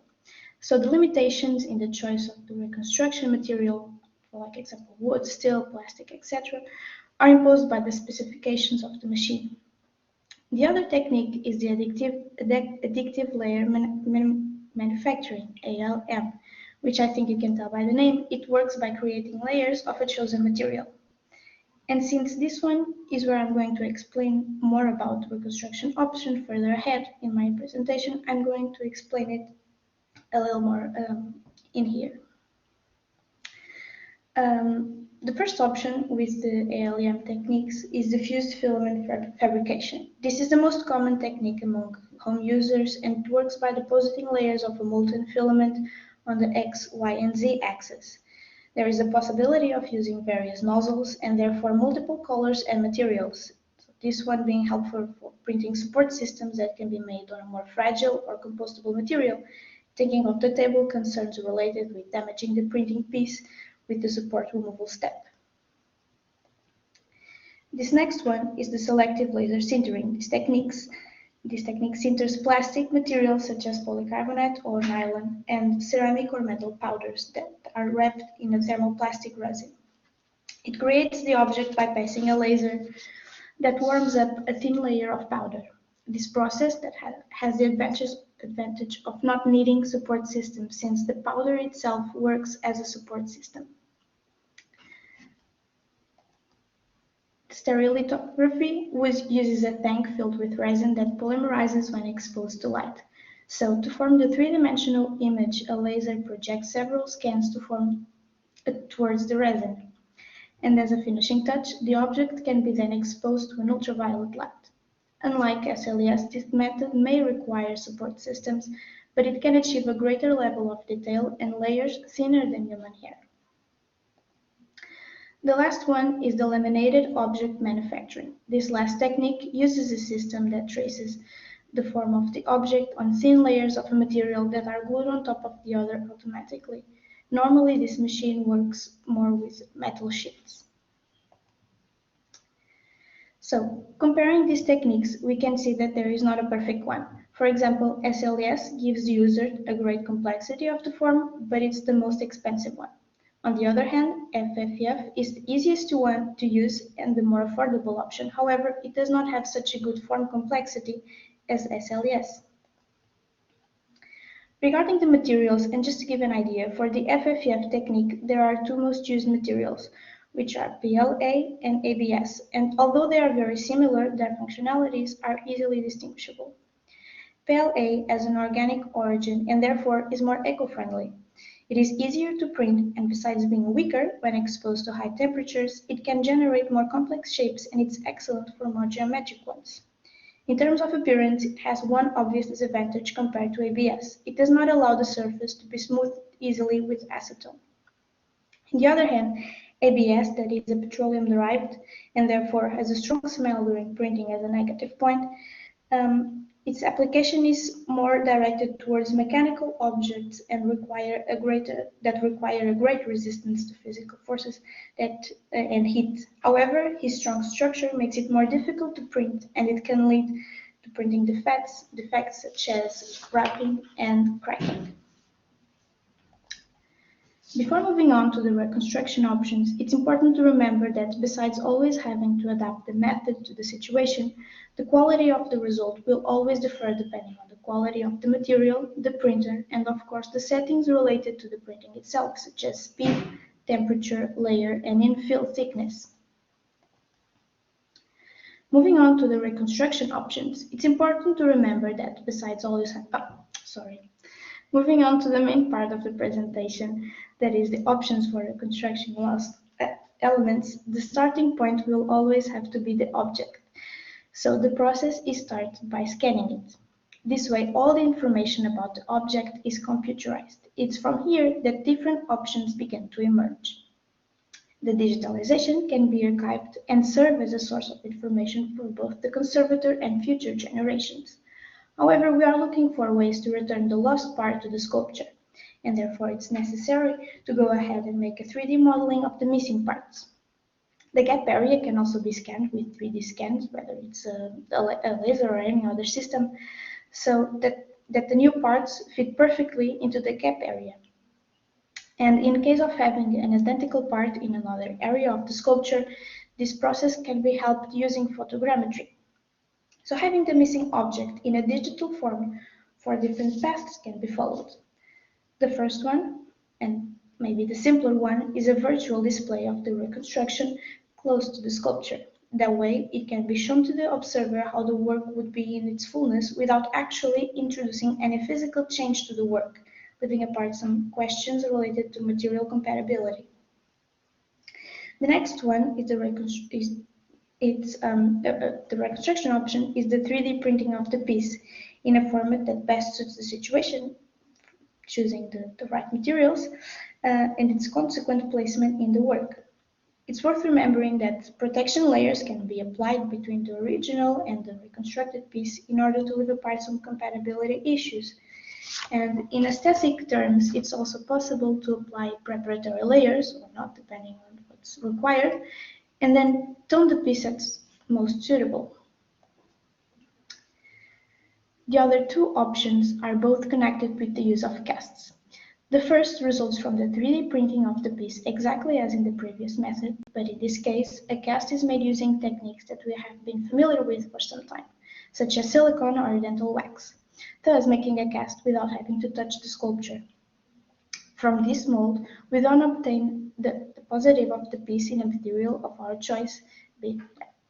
So the limitations in the choice of the reconstruction material, for like example wood, steel, plastic, etc., are imposed by the specifications of the machine. The other technique is the additive layer manufacturing, ALM, which I think you can tell by the name. It works by creating layers of a chosen material. And since this one is where I'm going to explain more about the reconstruction option further ahead in my presentation, I'm going to explain it a little more in here. The first option with the ALM techniques is the fused filament fabrication. This is the most common technique among home users, and it works by depositing layers of a molten filament on the X, Y, and Z axis. There is a possibility of using various nozzles and therefore multiple colors and materials. This one being helpful for printing support systems that can be made on a more fragile or compostable material, taking off the table concerns related with damaging the printing piece with the support removal step. This next one is the selective laser sintering. This technique sinters plastic materials such as polycarbonate or nylon and ceramic or metal powders that are wrapped in a thermoplastic resin. It creates the object by passing a laser that warms up a thin layer of powder. This process that has the advantage of not needing support systems, since the powder itself works as a support system. Stereolithography uses a tank filled with resin that polymerizes when exposed to light. So to form the three-dimensional image, a laser projects several scans to form towards the resin. And as a finishing touch, the object can be then exposed to an ultraviolet light. Unlike SLES, this method may require support systems, but it can achieve a greater level of detail and layers thinner than human hair. The last one is the laminated object manufacturing. This last technique uses a system that traces the form of the object on thin layers of a material that are glued on top of the other automatically. Normally, this machine works more with metal sheets. So, comparing these techniques, we can see that there is not a perfect one. For example, SLES gives the user a great complexity of the form, but it's the most expensive one. On the other hand, FFF is the easiest one to use and the more affordable option. However, it does not have such a good form complexity as SLES. Regarding the materials, and just to give an idea, for the FFF technique, there are two most used materials, which are PLA and ABS, and although they are very similar, their functionalities are easily distinguishable. PLA has an organic origin and therefore is more eco-friendly. It is easier to print, and besides being weaker when exposed to high temperatures, it can generate more complex shapes, and it's excellent for more geometric ones. In terms of appearance, it has one obvious disadvantage compared to ABS. It does not allow the surface to be smoothed easily with acetone. On the other hand, ABS, that is a petroleum-derived and therefore has a strong smell during printing as a negative point, its application is more directed towards mechanical objects and require a great resistance to physical forces and heat. However, his strong structure makes it more difficult to print, and it can lead to printing defects such as wrapping and cracking. Before moving on to the reconstruction options, it's important to remember that besides always having to adapt the method to the situation, the quality of the result will always differ depending on the quality of the material, the printer, and of course the settings related to the printing itself, such as speed, temperature, layer, and infill thickness. Moving on to the reconstruction options, it's important to remember that besides all this, moving on to the main part of the presentation, that is the options for reconstruction lost elements, the starting point will always have to be the object. So the process is started by scanning it. This way, all the information about the object is computerized. It's from here that different options begin to emerge. The digitalization can be archived and serve as a source of information for both the conservator and future generations. However, we are looking for ways to return the lost part to the sculpture, and therefore it's necessary to go ahead and make a 3D modeling of the missing parts. The gap area can also be scanned with 3D scans, whether it's a laser or any other system, so that the new parts fit perfectly into the gap area. And in case of having an identical part in another area of the sculpture, this process can be helped using photogrammetry. So having the missing object in a digital form, 4 different paths can be followed. The first one, and maybe the simpler one, is a virtual display of the reconstruction close to the sculpture. That way, it can be shown to the observer how the work would be in its fullness without actually introducing any physical change to the work, leaving apart some questions related to material compatibility. The next one is the reconstruction option is the 3D printing of the piece in a format that best suits the situation, choosing the right materials, and its consequent placement in the work. It's worth remembering that protection layers can be applied between the original and the reconstructed piece in order to leave apart some compatibility issues. And in aesthetic terms, it's also possible to apply preparatory layers, or not, depending on what's required, and then tone the piece as most suitable. The other two options are both connected with the use of casts. The first results from the 3D printing of the piece exactly as in the previous method, but in this case, a cast is made using techniques that we have been familiar with for some time, such as silicone or dental wax, thus making a cast without having to touch the sculpture. From this mold, we then obtain the positive of the piece in a material of our choice, be it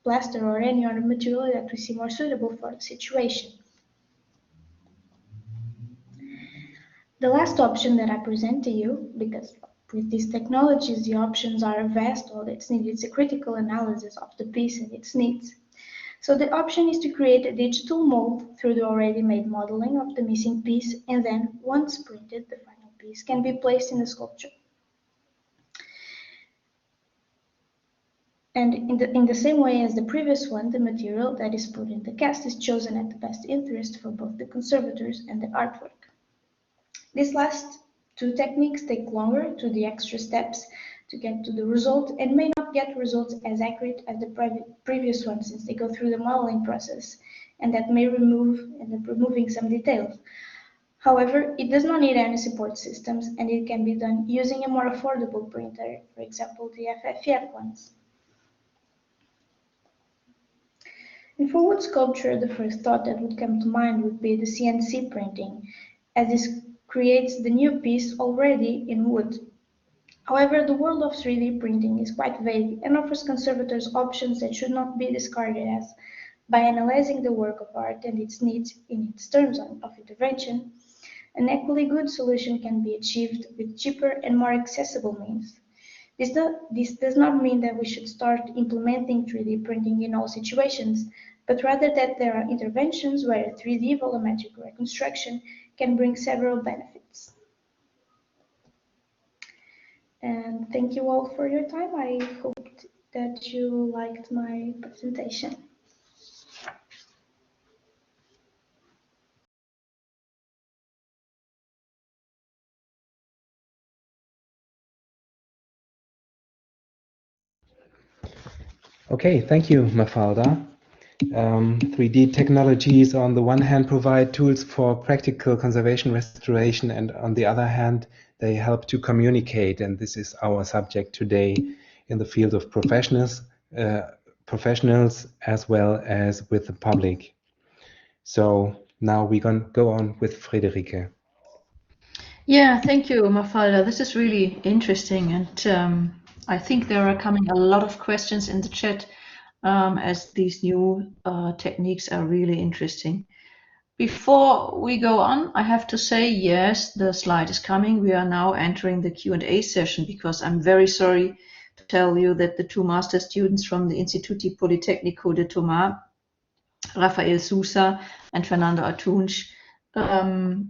plaster or any other material that we see more suitable for the situation. The last option that I present to you, because with these technologies the options are vast, all that's needed is a critical analysis of the piece and its needs. So the option is to create a digital mold through the already made modeling of the missing piece, and then, once printed, the final piece can be placed in the sculpture. And in the same way as the previous one, the material that is put in the cast is chosen at the best interest for both the conservators and the artwork. These last two techniques take longer to the extra steps to get to the result and may not get results as accurate as the previous one, since they go through the modeling process, and that may end up removing some details. However, it does not need any support systems, and it can be done using a more affordable printer, for example, the FFF ones. In for wood sculpture, the first thought that would come to mind would be the CNC printing, as this creates the new piece already in wood. However, the world of 3D printing is quite vague and offers conservators options that should not be discarded, as by analyzing the work of art and its needs in its terms of intervention, an equally good solution can be achieved with cheaper and more accessible means. This does not mean that we should start implementing 3D printing in all situations, but rather that there are interventions where 3D volumetric reconstruction can bring several benefits. And thank you all for your time. I hope that you liked my presentation. Okay, thank you, Mafalda. 3D technologies on the one hand provide tools for practical conservation restoration, and on the other hand they help to communicate, and this is our subject today in the field of professionals as well as with the public. So now we're going to go on with Friederike. Yeah, thank you, Mafalda. This is really interesting, and I think there are coming a lot of questions in the chat as these new techniques are really interesting. Before we go on, I have to say, yes, the slide is coming. We are now entering the Q&A session because I'm very sorry to tell you that the two master students from the Instituto Politécnico de Tomar, Rafael Sousa and Fernando Atunç,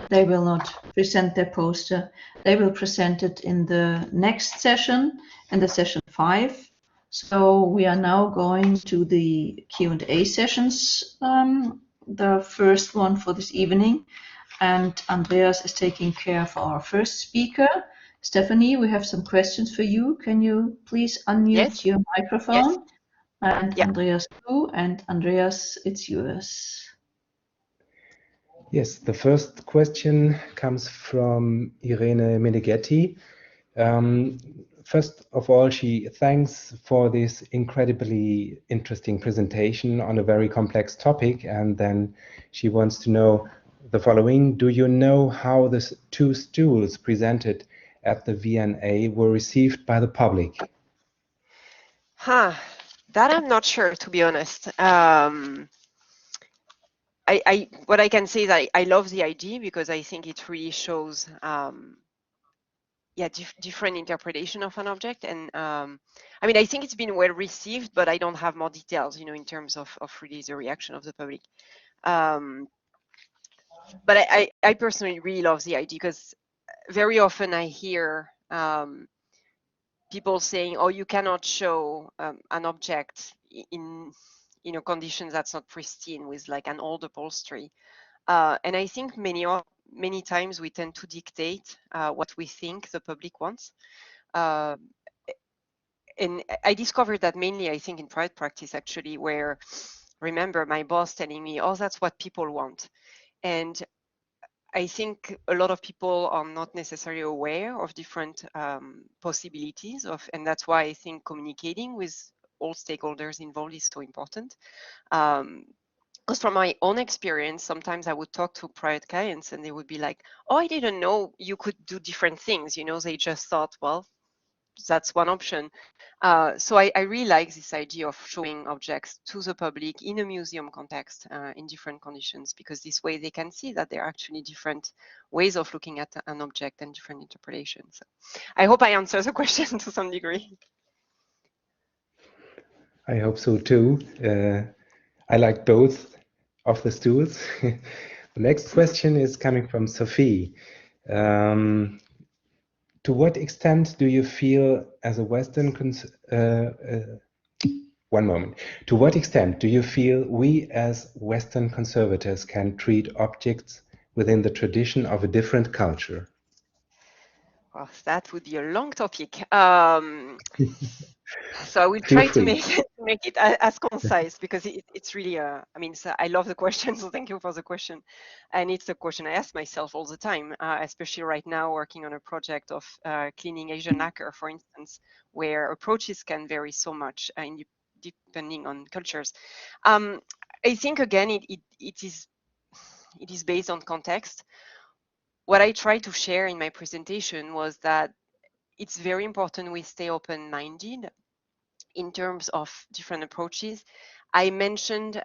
they will not present their poster. They will present it in the next session, in the session 5. So we are now going to the Q&A sessions, the first one for this evening. And Andreas is taking care for our first speaker. Stephanie, we have some questions for you. Can you please unmute your microphone? Yes. And Yeah. Andreas too. And Andreas, it's yours. Yes, the first question comes from Irene Meneghetti. First of all, she thanks for this incredibly interesting presentation on a very complex topic, and then she wants to know the following. Do you know how the two stools presented at the VNA were received by the public? That I'm not sure, to be honest. What I can say is I love the idea because I think it really shows different interpretation of an object. And I mean, I think it's been well received, but I don't have more details, in terms of really the reaction of the public. But I personally really love the idea because very often I hear people saying, oh, you cannot show an object in conditions that's not pristine with like an old upholstery. And I think many times we tend to dictate what we think the public wants. And I discovered that mainly, I think, in private practice, actually, where, remember my boss telling me, oh, that's what people want. And I think a lot of people are not necessarily aware of different possibilities and that's why I think communicating with all stakeholders involved is so important. Because from my own experience, sometimes I would talk to private clients and they would be like, oh, I didn't know you could do different things. They just thought, well, that's one option. So I really like this idea of showing objects to the public in a museum context in different conditions, because this way they can see that there are actually different ways of looking at an object and different interpretations. I hope I answered the question to some degree. I hope so too. I like both of the stools. The next question is coming from Sophie. To what extent do you feel as a Western one moment. To what extent do you feel we as Western conservators can treat objects within the tradition of a different culture? Well, that would be a long topic. So I will Feel try to free. make it as concise because it's really I mean, so I love the question, so thank you for the question. And it's a question I ask myself all the time, especially right now working on a project of cleaning Asian lacquer, for instance, where approaches can vary so much depending on cultures. I think again it is based on context. What I tried to share in my presentation was that it's very important we stay open-minded in terms of different approaches. I mentioned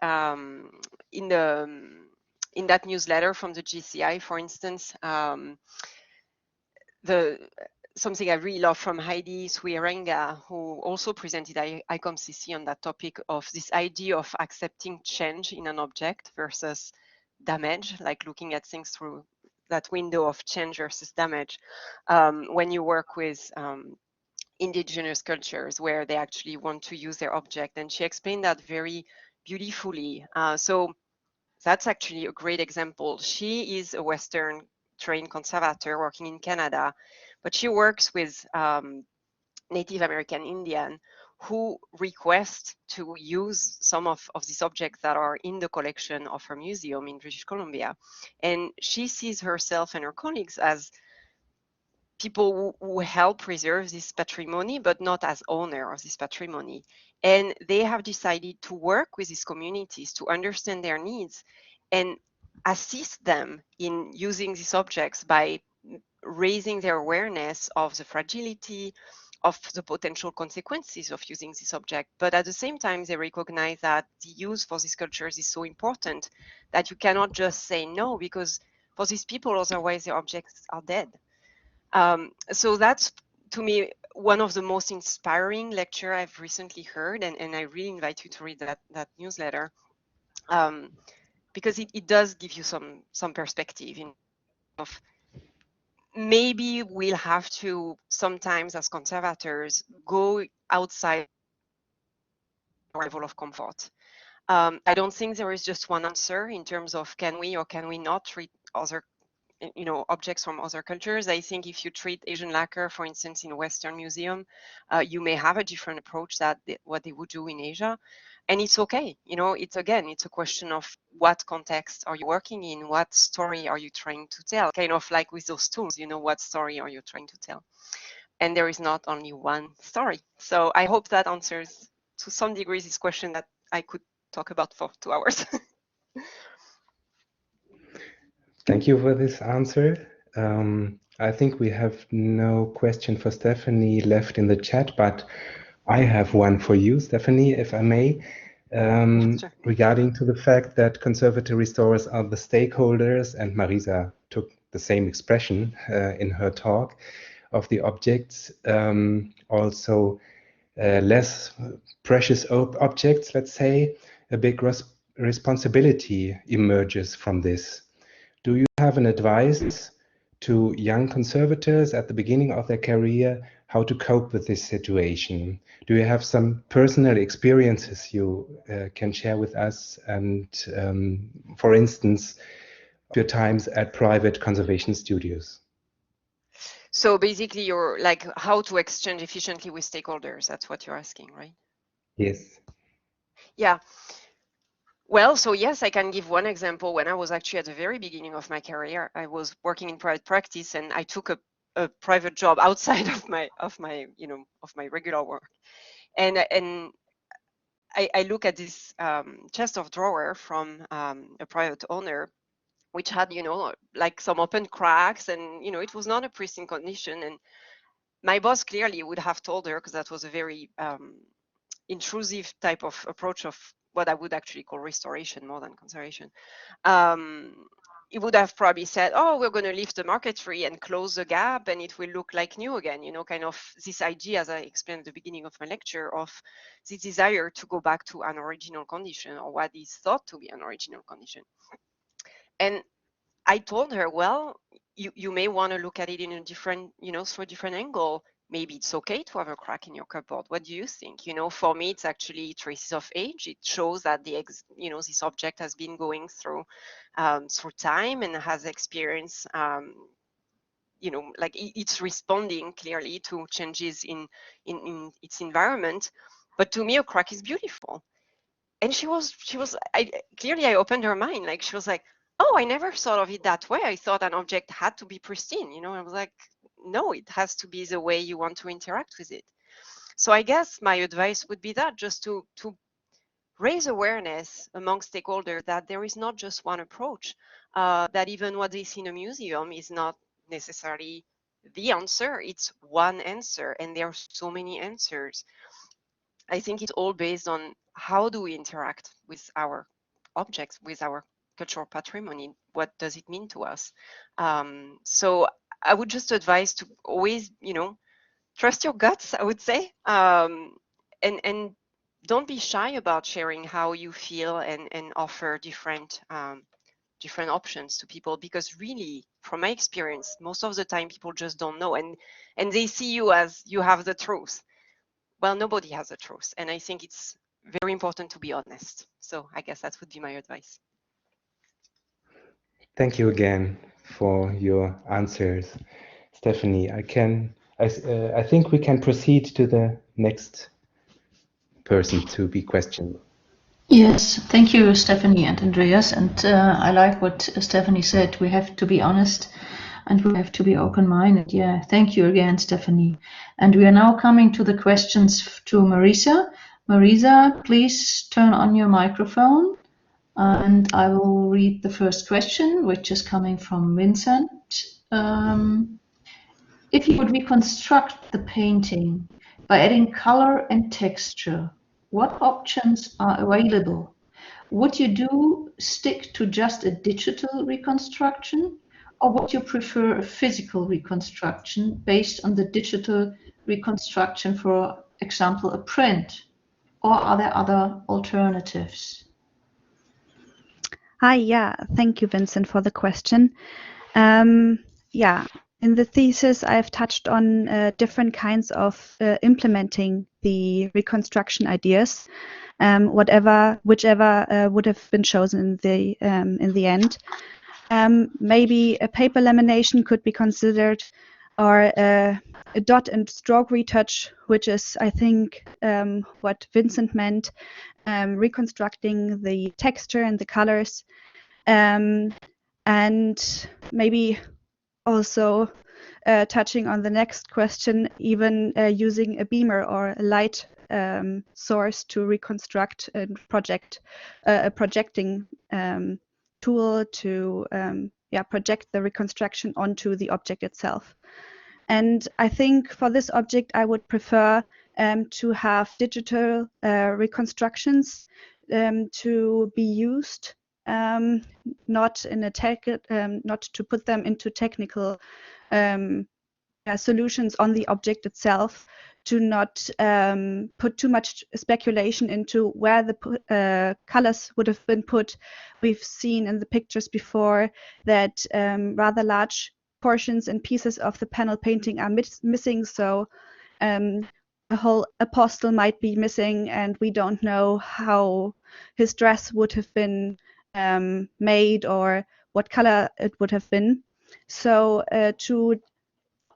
in that newsletter from the GCI, for instance, something I really love from Heidi Suirenga, who also presented ICOM-CC on that topic of this idea of accepting change in an object versus damage, like looking at things through that window of change versus damage. When you work with indigenous cultures where they actually want to use their object. And she explained that very beautifully. So that's actually a great example. She is a Western trained conservator working in Canada, but she works with Native American Indian who request to use some of these objects that are in the collection of her museum in British Columbia. And she sees herself and her colleagues as people who help preserve this patrimony, but not as owner of this patrimony. And they have decided to work with these communities to understand their needs and assist them in using these objects by raising their awareness of the fragility, of the potential consequences of using this object. But at the same time, they recognize that the use for these cultures is so important that you cannot just say no, because for these people, otherwise the objects are dead. So that's, to me, one of the most inspiring lecture I've recently heard, and I really invite you to read that newsletter, because it does give you some perspective of maybe we'll have to sometimes as conservators go outside our level of comfort. I don't think there is just one answer in terms of can we or can we not treat other objects from other cultures. I think if you treat Asian lacquer, for instance, in a Western museum, you may have a different approach that what they would do in Asia. And it's okay. It's a question of what context are you working in? What story are you trying to tell? Kind of like with those tools, what story are you trying to tell? And there is not only one story. So I hope that answers to some degree this question that I could talk about for 2 hours. Thank you for this answer. I think we have no question for Stephanie left in the chat, but I have one for you, Stephanie, if I may, Sure. regarding to the fact that conservatory restorers are the stakeholders, and Marisa took the same expression in her talk of the objects, also less precious objects, let's say. A big responsibility emerges from this. Do you have an advice to young conservators at the beginning of their career how to cope with this situation? Do you have some personal experiences you can share with us? And for instance, your times at private conservation studios? So basically, you're like how to exchange efficiently with stakeholders. That's what you're asking, right? Yes. Yeah. Well, so yes, I can give one example. When I was actually at the very beginning of my career, I was working in private practice, and I took a private job outside of my regular work. And I look at this chest of drawer from a private owner, which had like some open cracks, and it was not a pristine condition. And my boss clearly would have told her, because that was a very intrusive type of approach of what I would actually call restoration more than conservation. It would have probably said, oh, we're going to lift the marquetry and close the gap and it will look like new again, kind of this idea, as I explained at the beginning of my lecture, of the desire to go back to an original condition, or what is thought to be an original condition. And I told her, well, you may want to look at it in a different, through a different angle. Maybe it's okay to have a crack in your cupboard. What do you think? For me, it's actually traces of age. It shows that this object has been going through time and has experienced, like it's responding clearly to changes in its environment. But to me, a crack is beautiful. And she was I opened her mind. Like, she was like, oh, I never thought of it that way. I thought an object had to be pristine. I was like, no, it has to be the way you want to interact with it. So I guess my advice would be that, just to raise awareness among stakeholders that there is not just one approach, that even what they see in a museum is not necessarily the answer. It's one answer, and there are so many answers. I think it's all based on how do we interact with our objects, with our cultural patrimony. What does it mean to us? So I would just advise to always, trust your guts, I would say, and don't be shy about sharing how you feel, and offer different options to people, because really, from my experience, most of the time people just don't know, and they see you as you have the truth. Well, nobody has the truth, and I think it's very important to be honest. So I guess that would be my advice. Thank you again for your answers, Stephanie. I think we can proceed to the next person to be questioned. Yes, thank you, Stephanie and Andreas. And I like what Stephanie said. We have to be honest and we have to be open-minded. Yeah, thank you again, Stephanie. And we are now coming to the questions to Marisa. Marisa, please turn on your microphone and I will read the first question, which is coming from Vincent. If you would reconstruct the painting by adding color and texture, what options are available? Would you stick to just a digital reconstruction, or would you prefer a physical reconstruction based on the digital reconstruction, for example, a print? Or are there other alternatives? Hi, yeah, thank you, Vincent, for the question. Yeah, in the thesis, I've touched on different kinds of implementing the reconstruction ideas, whichever would have been chosen in the end. Maybe a paper lamination could be considered, or a dot and stroke retouch, which is, I think, what Vincent meant, reconstructing the texture and the colors, and maybe also touching on the next question, even using a beamer or a light source to reconstruct and project a projecting tool to project the reconstruction onto the object itself. And I think for this object, I would prefer to have digital reconstructions to be used, not in a not to put them into technical solutions on the object itself, to not put too much speculation into where the colors would have been put. We've seen in the pictures before that rather large portions and pieces of the panel painting are missing, so a whole apostle might be missing, and we don't know how his dress would have been made or what color it would have been. So to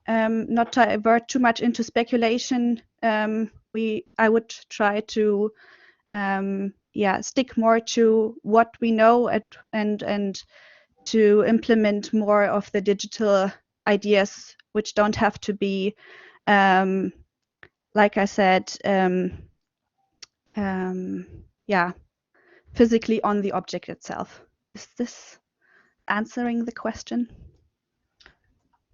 not divert too much into speculation, I would try to stick more to what we know and to implement more of the digital ideas, which don't have to be, like I said, physically on the object itself. Is this answering the question?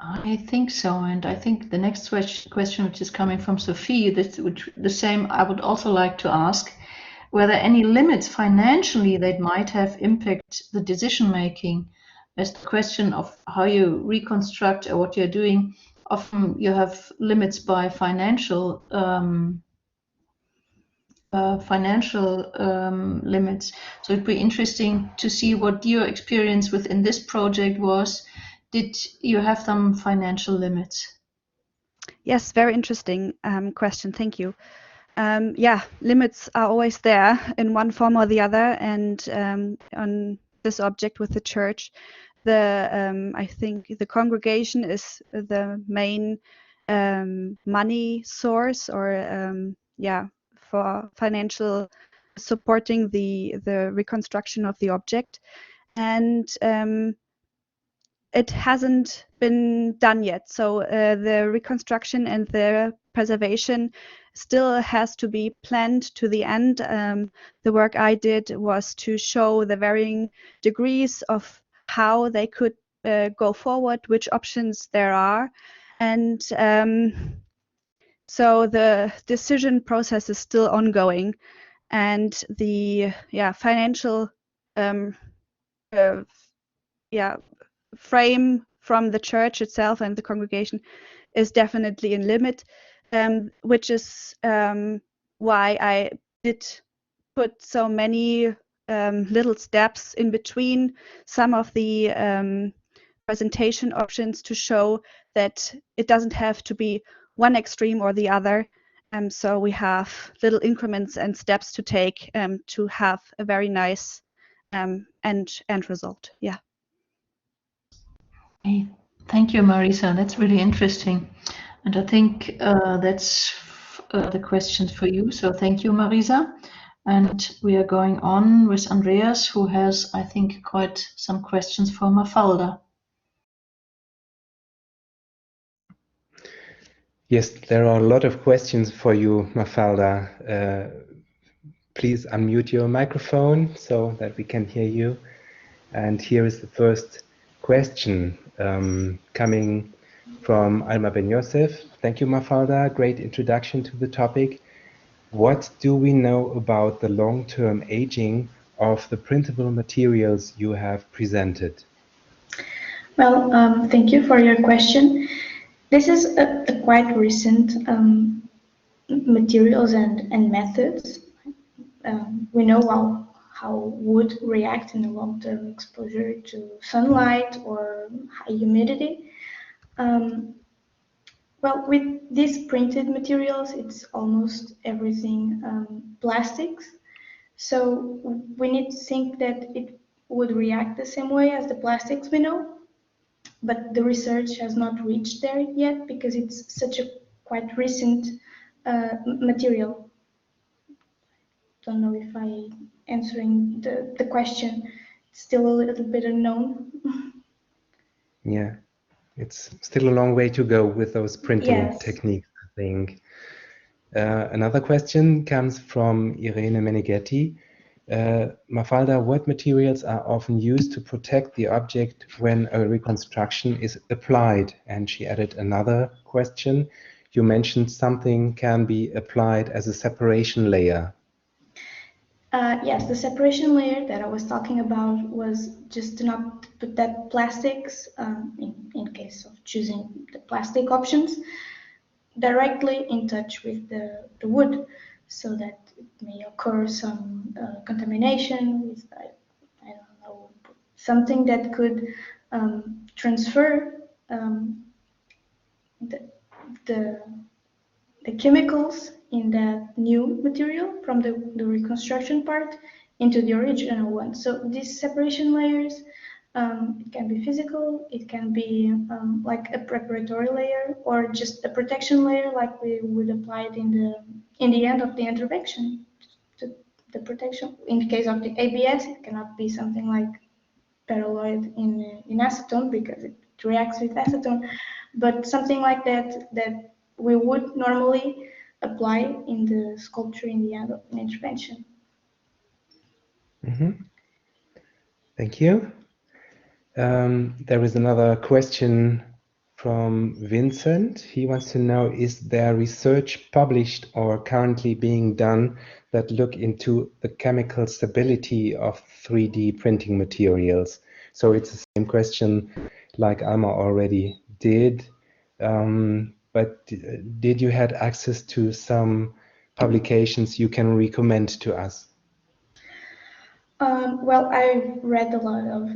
I think so, and I think the next question, which is coming from Sophie, the same I would also like to ask, whether any limits financially that might have impact the decision making, as the question of how you reconstruct or what you're doing. Often you have limits by financial limits. So it'd be interesting to see what your experience within this project was. Did you have some financial limits? Yes, very interesting question. Thank you. Limits are always there in one form or the other, and on this object with the church, I think the congregation is the main money source, or for financial supporting the reconstruction of the object, and it hasn't been done yet. So the reconstruction and the preservation still has to be planned to the end. The work I did was to show the varying degrees of how they could go forward, which options there are. And so the decision process is still ongoing. And the financial frame from the church itself and the congregation is definitely in limit, which is why I did put so many little steps in between some of the presentation options to show that it doesn't have to be one extreme or the other. So we have little increments and steps to take to have a very nice end result. Yeah. Hey, thank you, Marisa. That's really interesting. And I think that's the questions for you. So thank you, Marisa. And we are going on with Andreas, who has, I think, quite some questions for Mafalda. Yes, there are a lot of questions for you, Mafalda. Please unmute your microphone so that we can hear you. And here is the first question coming from Alma Ben Yosef. Thank you, Mafalda. Great introduction to the topic. What do we know about the long-term aging of the printable materials you have presented? Well, thank you for your question. This is a quite recent materials and methods. We know how wood react in a long-term exposure to sunlight or high humidity. Well, with these printed materials, it's almost everything plastics. So we need to think that it would react the same way as the plastics we know, but the research has not reached there yet because it's such a quite recent material. Don't know if I answering the question. It's still a little bit unknown. Yeah, it's still a long way to go with those printing Yes. techniques, I think. Another question comes from Irene Meneghetti. Mafalda, what materials are often used to protect the object when a reconstruction is applied? And she added another question. You mentioned something can be applied as a separation layer. Yes, the separation layer that I was talking about was just to not put that plastics, in case of choosing the plastic options, directly in touch with the wood, so that it may occur some contamination with, I don't know, something that could transfer the, the the chemicals in that new material from the reconstruction part into the original one. So these separation layers, it can be physical, it can be like a preparatory layer, or just a protection layer like we would apply it in the end of the intervention. The protection, in the case of the ABS, it cannot be something like peralloy in acetone because it reacts with acetone, but something like that we would normally apply in the sculpture in the end of an intervention. Mm-hmm. Thank you. There is another question from Vincent. He wants to know, is there research published or currently being done that look into the chemical stability of 3D printing materials? So it's the same question like Alma already did. But did you had access to some publications you can recommend to us? Well, I've read a lot of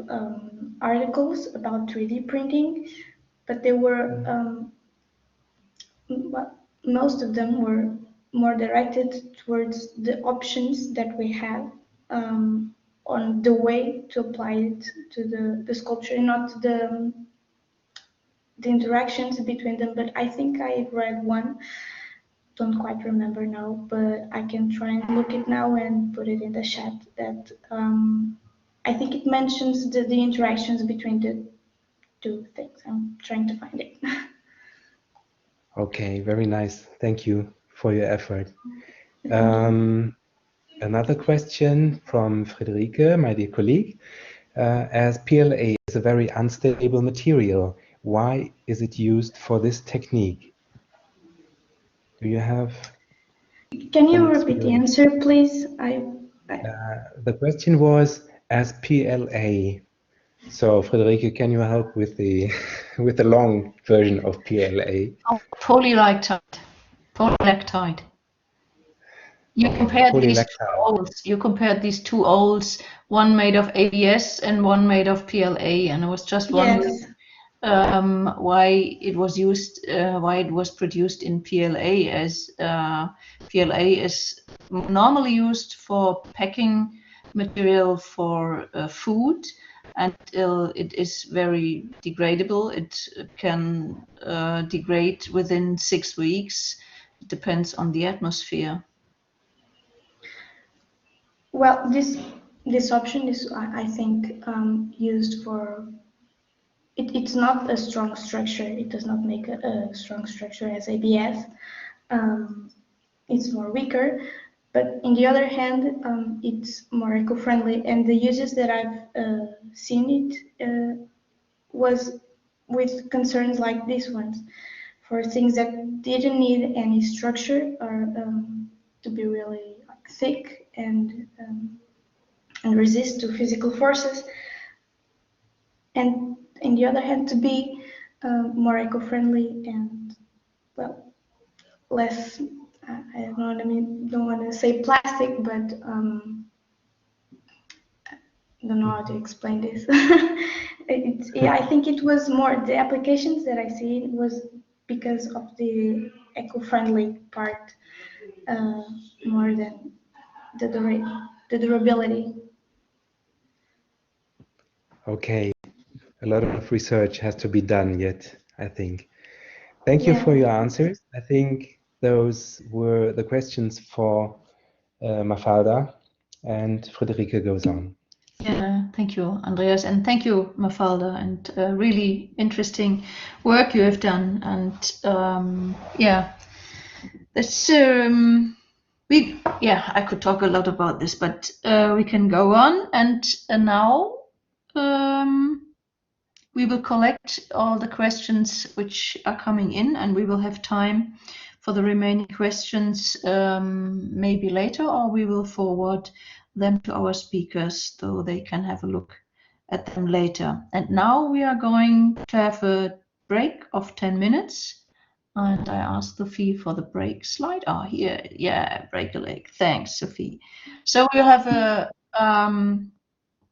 articles about 3D printing, but they were most of them were more directed towards the options that we have on the way to apply it to the sculpture, not the interactions between them. But I think I read one, don't quite remember now, but I can try and look it now and put it in the chat. That I think it mentions the interactions between the two things. I'm trying to find it. Okay, very nice. Thank you for your effort. Another question from Friederike, my dear colleague. As PLA is a very unstable material, why is it used for this technique? Do you have? Can you repeat the answer, please? The question was as PLA. So, Friederike, can you help with the with the long version of PLA? Oh, polylactide. Polylactide. You compared these two olds. You compared these two olds, one made of ABS and one made of PLA, and I was just wondering why it was used, why it was produced in PLA, as PLA is normally used for packing material for food, and it is very degradable. It can degrade within 6 weeks. It depends on the atmosphere. Well, this option is, I think, used for. It's not a strong structure. It does not make a strong structure as ABS. It's more weaker, but on the other hand, it's more eco-friendly. And the uses that I've seen it was with concerns like these ones, for things that didn't need any structure or to be really like thick and resist to physical forces, and on the other hand to be more eco-friendly and, well, less, I don't know what I mean, don't want to say plastic, but I don't know how to explain this. Yeah, I think it was more the applications that I see was because of the eco-friendly part, more than the durability. Okay, a lot of research has to be done yet, I think. Thank you Yeah. for your answers. I think those were the questions for Mafalda, and Friederike goes on. Yeah, thank you, Andreas, and thank you, Mafalda, and really interesting work you have done. And yeah, that's I could talk a lot about this, but we can go on. And now we will collect all the questions which are coming in, and we will have time for the remaining questions maybe later, or we will forward them to our speakers so they can have a look at them later. And now we are going to have a break of 10 minutes. And I asked Sophie for the break slide. Oh, here, yeah, break a leg. Thanks, Sophie. So we'll have a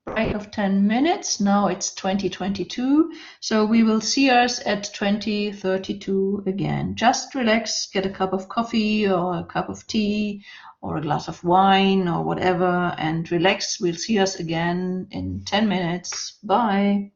break of 10 minutes. Now it's 2022. So we will see us at 2032 again. Just relax, get a cup of coffee or a cup of tea or a glass of wine or whatever, and relax. We'll see us again in 10 minutes. Bye.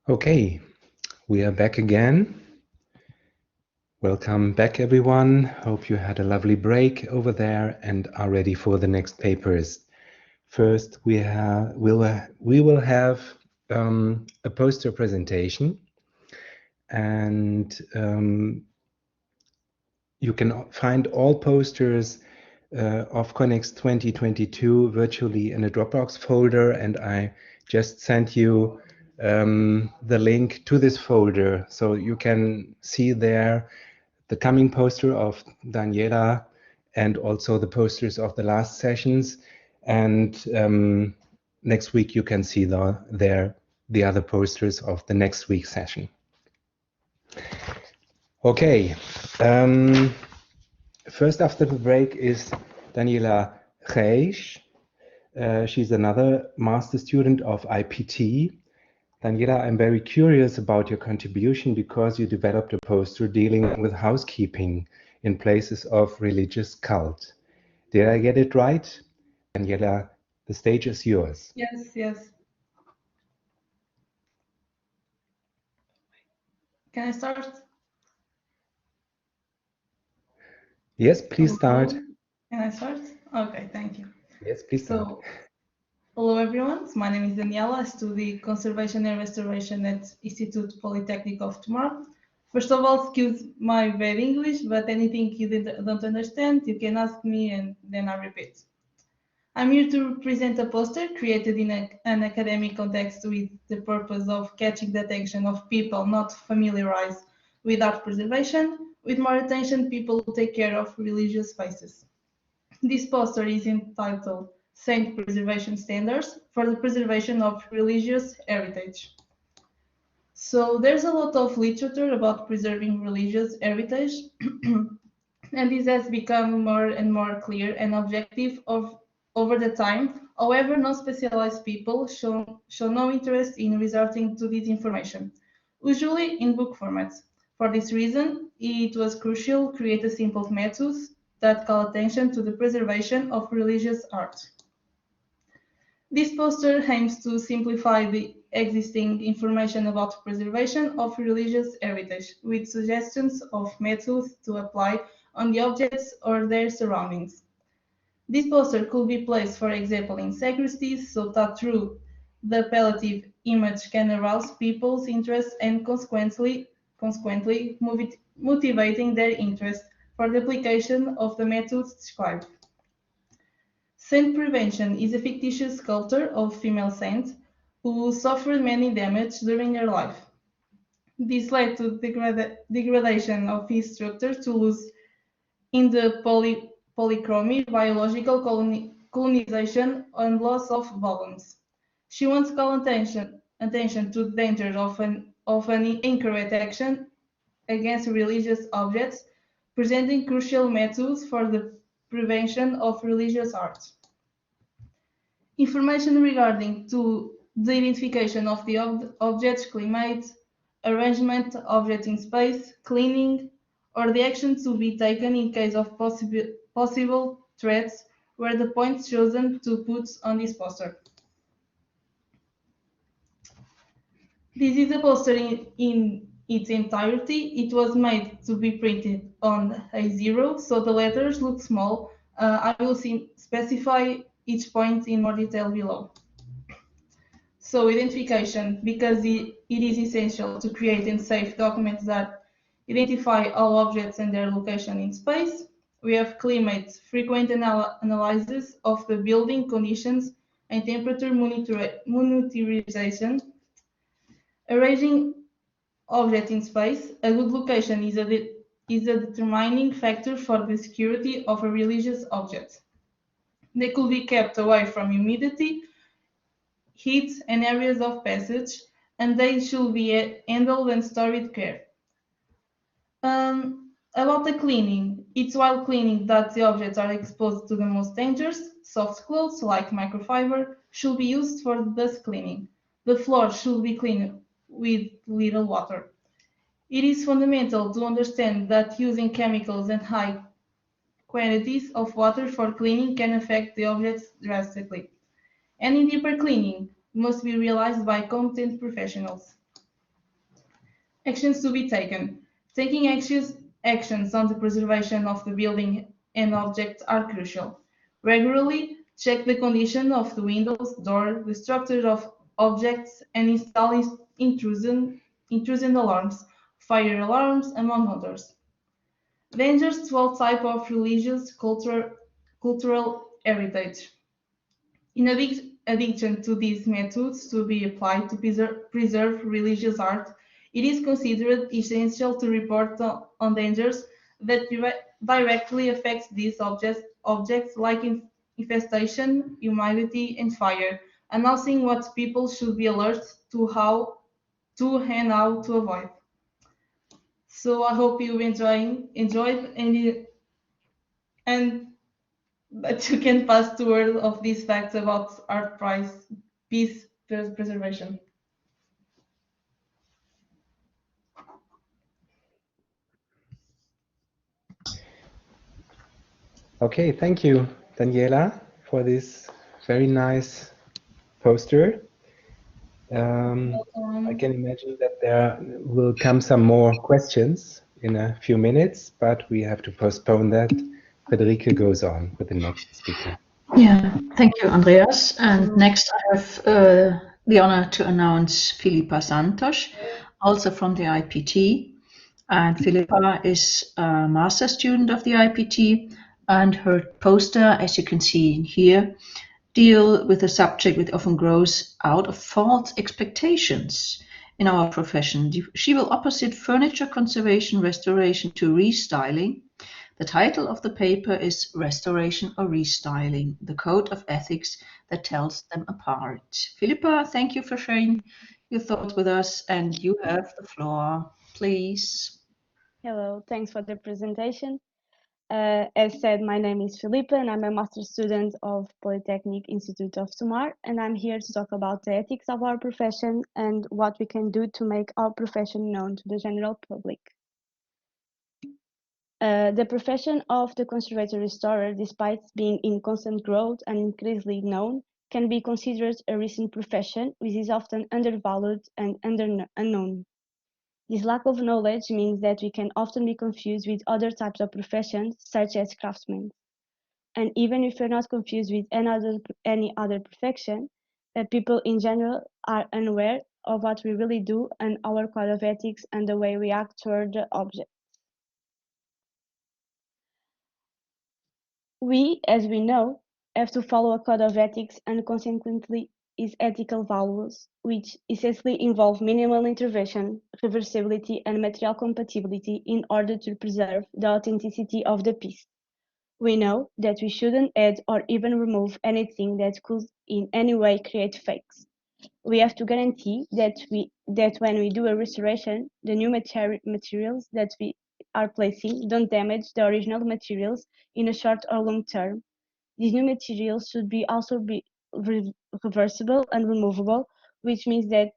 Okay, we are back again. Welcome back, everyone. Hope you had a lovely break over there and are ready for the next papers. First, we will have a poster presentation, and you can find all posters of ConNext 2022 virtually in a Dropbox folder, and I just sent you the link to this folder, so you can see there the coming poster of Daniela and also the posters of the last sessions. And next week you can see the other posters of the next week's session. Okay. First after the break is Daniela Reis. She's another master student of IPT. Daniela, I'm very curious about your contribution because you developed a poster dealing with housekeeping in places of religious cult. Did I get it right? Daniela, the stage is yours. Yes, yes. Can I start? Yes, please start. Can I start? Okay, thank you. Yes, please start. So, hello everyone. My name is Daniela. I study Conservation and Restoration at Institute Polytechnic of Tomorrow. First of all, excuse my bad English, but anything you don't understand, you can ask me and then I repeat. I'm here to present a poster created in an academic context with the purpose of catching the attention of people not familiarized with art preservation. With more attention, people take care of religious spaces. This poster is entitled Saint Preservation Standards for the Preservation of Religious Heritage. So there's a lot of literature about preserving religious heritage, and this has become more and more clear and objective over the time. However, non-specialized people show no interest in resorting to this information, usually in book formats. For this reason, it was crucial to create a simple method that call attention to the preservation of religious art. This poster aims to simplify the existing information about preservation of religious heritage, with suggestions of methods to apply on the objects or their surroundings. This poster could be placed, for example, in sacristies, so that through the appellative image can arouse people's interest and consequently motivating their interest for the application of the methods described. Saint Prevention is a fictitious sculpture of female saints who suffered many damage during her life. This led to degradation of his structure to lose in the polychromy, biological colonization, and loss of volumes. She wants to call attention to the danger of an incorrect action against religious objects, presenting crucial methods for the prevention of religious art. Information regarding to the identification of the object's climate, arrangement of object in space, cleaning, or the action to be taken in case of possible threats were the points chosen to put on this poster. This is a poster in its entirety. It was made to be printed on A0, so the letters look small. I will specify each point in more detail below. So identification, because it is essential to create and save documents that identify all objects and their location in space. We have climate, frequent analysis of the building conditions and temperature monitorization. Arranging object in space, a good location is a determining factor for the security of a religious object. They could be kept away from humidity, heat, and areas of passage, and they should be handled and stored with care. About the cleaning, it's while cleaning that the objects are exposed to the most dangers. Soft clothes, like microfiber, should be used for dust cleaning. The floor should be cleaned with little water. It is fundamental to understand that using chemicals and high quantities of water for cleaning can affect the objects drastically. Any deeper cleaning must be realized by competent professionals. Actions to be taken. Taking actions on the preservation of the building and objects are crucial. Regularly check the condition of the windows, door, the structure of objects, and install intrusion alarms, fire alarms, among others. Dangers to all type of religious, cultural heritage. In addition to these methods to be applied to preserve religious art, it is considered essential to report on dangers that directly affect these objects like infestation, humidity, and fire, announcing what people should be alert to how to and how to avoid. So I hope you enjoyed and that you can pass the word of these facts about art price, peace, preservation. Okay, thank you, Daniela, for this very nice poster. I can imagine that there will come some more questions in a few minutes, but we have to postpone that. Friederike goes on with the next speaker. Yeah, thank you, Andreas. And next I have the honor to announce Filipa Santos, also from the IPT. And Filipa is a master student of the IPT, and her poster, as you can see here, deal with a subject that often grows out of false expectations in our profession. She will opposite furniture conservation restoration to restyling. The title of the paper is Restoration or Restyling, the Code of Ethics that tells them apart. Filipa, thank you for sharing your thoughts with us, and you have the floor, please. Hello, thanks for the presentation. As said, my name is Filipa and I'm a master student of Polytechnic Institute of Tomar, and I'm here to talk about the ethics of our profession and what we can do to make our profession known to the general public. The profession of the conservator restorer, despite being in constant growth and increasingly known, can be considered a recent profession which is often undervalued and unknown. This lack of knowledge means that we can often be confused with other types of professions, such as craftsmen. And even if we're not confused with any other profession, people in general are unaware of what we really do and our code of ethics and the way we act toward the object. We, as we know, have to follow a code of ethics and consequently is ethical values, which essentially involve minimal intervention, reversibility, and material compatibility in order to preserve the authenticity of the piece. We know that we shouldn't add or even remove anything that could in any way create fakes. We have to guarantee that when we do a restoration, the new materials that we are placing don't damage the original materials in a short or long term. These new materials should also be reversible and removable, which means that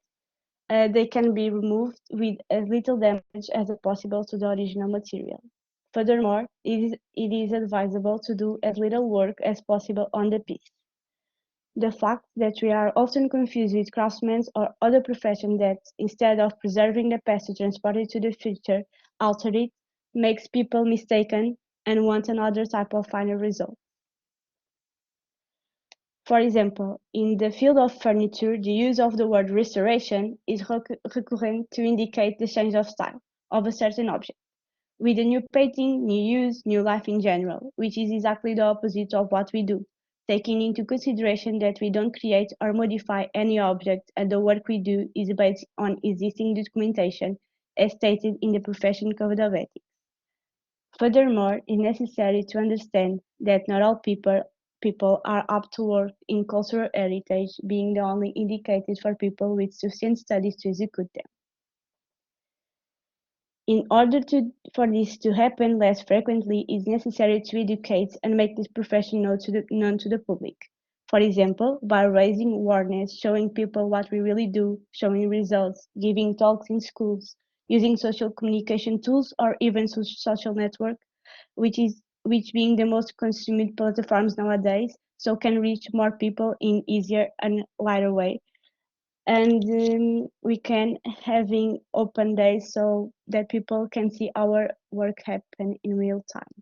they can be removed with as little damage as possible to the original material. Furthermore, it is advisable to do as little work as possible on the piece. The fact that we are often confused with craftsmen or other professions that, instead of preserving the past to transport it to the future, alter it, makes people mistaken and want another type of final result. For example, in the field of furniture, the use of the word restoration is recurrent to indicate the change of style of a certain object, with a new painting, new use, new life in general, which is exactly the opposite of what we do, taking into consideration that we don't create or modify any object and the work we do is based on existing documentation as stated in the profession code of ethics. Furthermore, it is necessary to understand that not all people are apt to work in cultural heritage, being the only indicated for people with sufficient studies to execute them. In order for this to happen less frequently, it is necessary to educate and make this profession known to the public. For example, by raising awareness, showing people what we really do, showing results, giving talks in schools, using social communication tools or even social network, which being the most consumed platforms nowadays, so can reach more people in easier and lighter way. and we can having open days so that people can see our work happen in real time.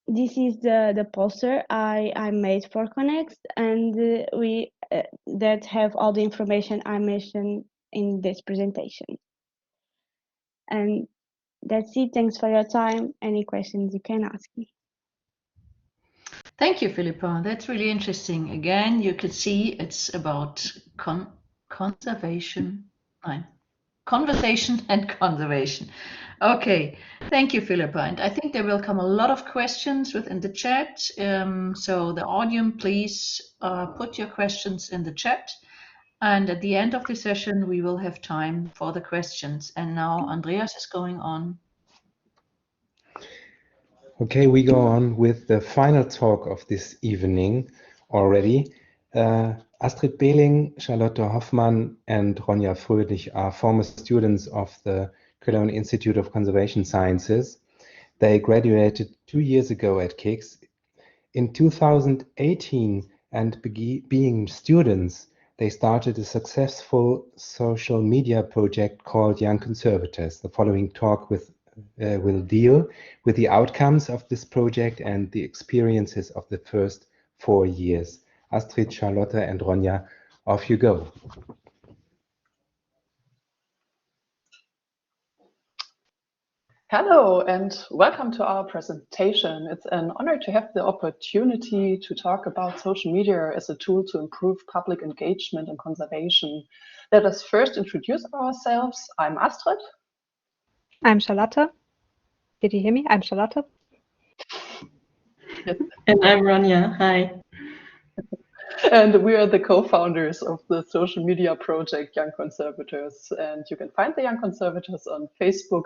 This is the poster I made for ConNext, and we that have all the information I mentioned in this presentation. And that's it. Thanks for your time. Any questions you can ask me. Thank you, Filipa. That's really interesting. Again, you could see it's about conservation, conversation and conservation. Okay, thank you, Filipa. And I think there will come a lot of questions within the chat. So the audience, please put your questions in the chat. And at the end of the session, we will have time for the questions. And now Andreas is going on. Okay, we go on with the final talk of this evening already. Astrid Beling, Charlotte Hoffmann, and Ronja Fröhlich are former students of the Cologne Institute of Conservation Sciences. They graduated 2 years ago at KEYNOTE. In 2018, and being students, they started a successful social media project called Young Conservators. The following talk will deal with the outcomes of this project and the experiences of the first 4 years. Astrid, Charlotte, and Ronja, off you go. Hello and welcome to our presentation. It's an honor to have the opportunity to talk about social media as a tool to improve public engagement and conservation. Let us first introduce ourselves. I'm Astrid. I'm Charlotte. Did you hear me? I'm Charlotte. And I'm Ronja. Hi. And we are the co-founders of the social media project Young Conservators. And you can find the Young Conservators on Facebook,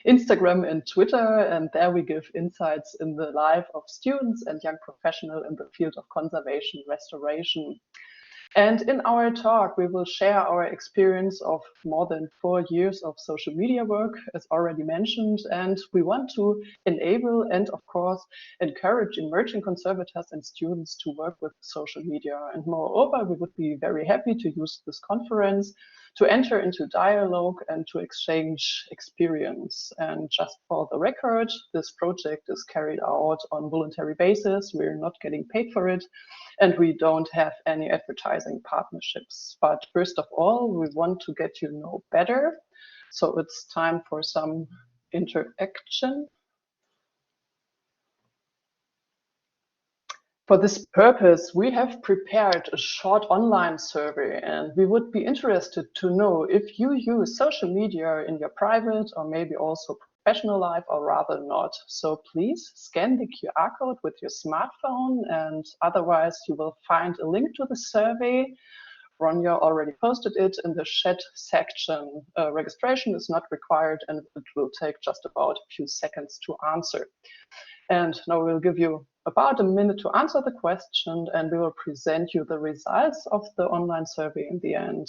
Instagram, and Twitter. And there we give insights in the life of students and young professionals in the field of conservation restoration. And in our talk, we will share our experience of more than 4 years of social media work, as already mentioned. And we want to enable and, of course, encourage emerging conservators and students to work with social media. And moreover, we would be very happy to use this conference to enter into dialogue and to exchange experience. And just for the record, this project is carried out on voluntary basis. We're not getting paid for it. And we don't have any advertising partnerships. But first of all, we want to get you know better. So it's time for some interaction. For this purpose, we have prepared a short online survey, and we would be interested to know if you use social media in your private or maybe also professional life, or rather not. So please scan the QR code with your smartphone, and otherwise you will find a link to the survey. Ronja already posted it in the chat section. Registration is not required, and it will take just about a few seconds to answer. And now we'll give you about a minute to answer the question, and we will present you the results of the online survey in the end.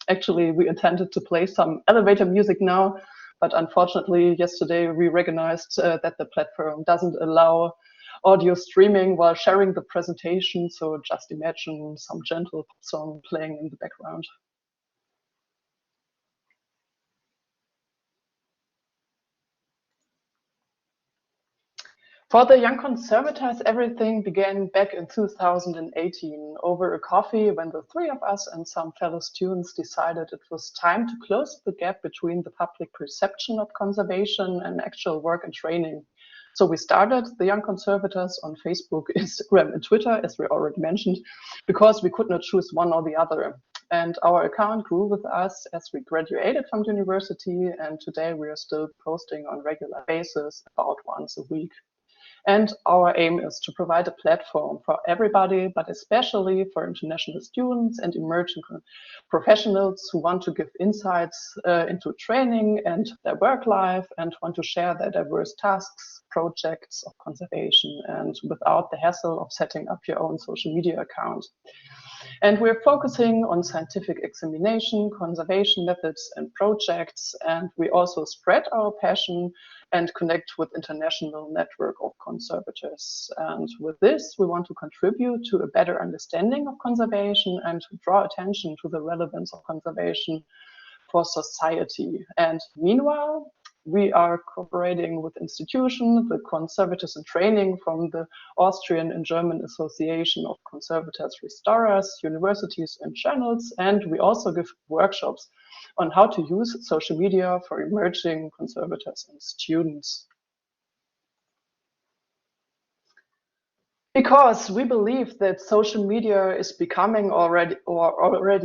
Actually, we intended to play some elevator music now, but unfortunately, yesterday we recognized that the platform doesn't allow audio streaming while sharing the presentation. So just imagine some gentle pop song playing in the background. For the Young Conservators, everything began back in 2018 over a coffee when the 3 of us and some fellow students decided it was time to close the gap between the public perception of conservation and actual work and training. So we started the Young Conservators on Facebook, Instagram, and Twitter, as we already mentioned, because we could not choose one or the other. And our account grew with us as we graduated from university, and today we are still posting on a regular basis, about once a week. And our aim is to provide a platform for everybody, but especially for international students and emerging professionals who want to give insights into training and their work life and want to share their diverse tasks, projects of conservation, and without the hassle of setting up your own social media account. And we're focusing on scientific examination, conservation methods and projects, and we also spread our passion and connect with international network of conservators. And with this, we want to contribute to a better understanding of conservation and draw attention to the relevance of conservation for society. And meanwhile, we are cooperating with institutions, the conservators in training from the Austrian and German Association of Conservators Restorers, universities and channels, and we also give workshops on how to use social media for emerging conservators and students. Because we believe that social media is becoming already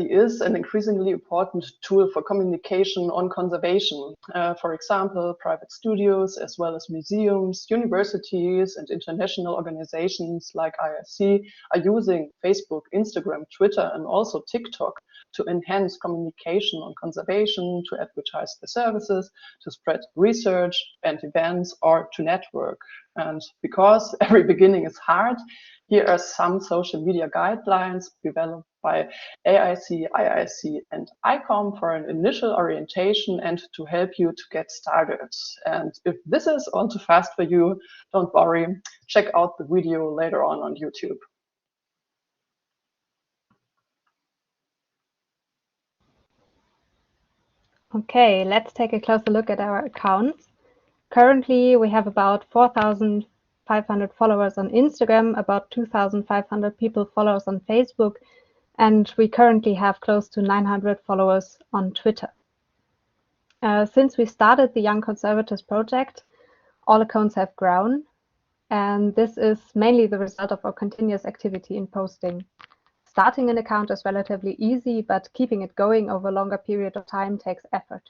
is an increasingly important tool for communication on conservation. For example, private studios, as well as museums, universities, and international organizations like IRC are using Facebook, Instagram, Twitter, and also TikTok to enhance communication on conservation, to advertise their services, to spread research and events, or to network. And because every beginning is hard, here are some social media guidelines developed by AIC, IIC, and ICOM for an initial orientation and to help you to get started. And if this is all too fast for you, don't worry, check out the video later on YouTube. Okay, let's take a closer look at our accounts. Currently, we have about 4,500 followers on Instagram, about 2,500 people follow us on Facebook, and we currently have close to 900 followers on Twitter. Since we started the Young Conservators project, all accounts have grown, and this is mainly the result of our continuous activity in posting. Starting an account is relatively easy, but keeping it going over a longer period of time takes effort.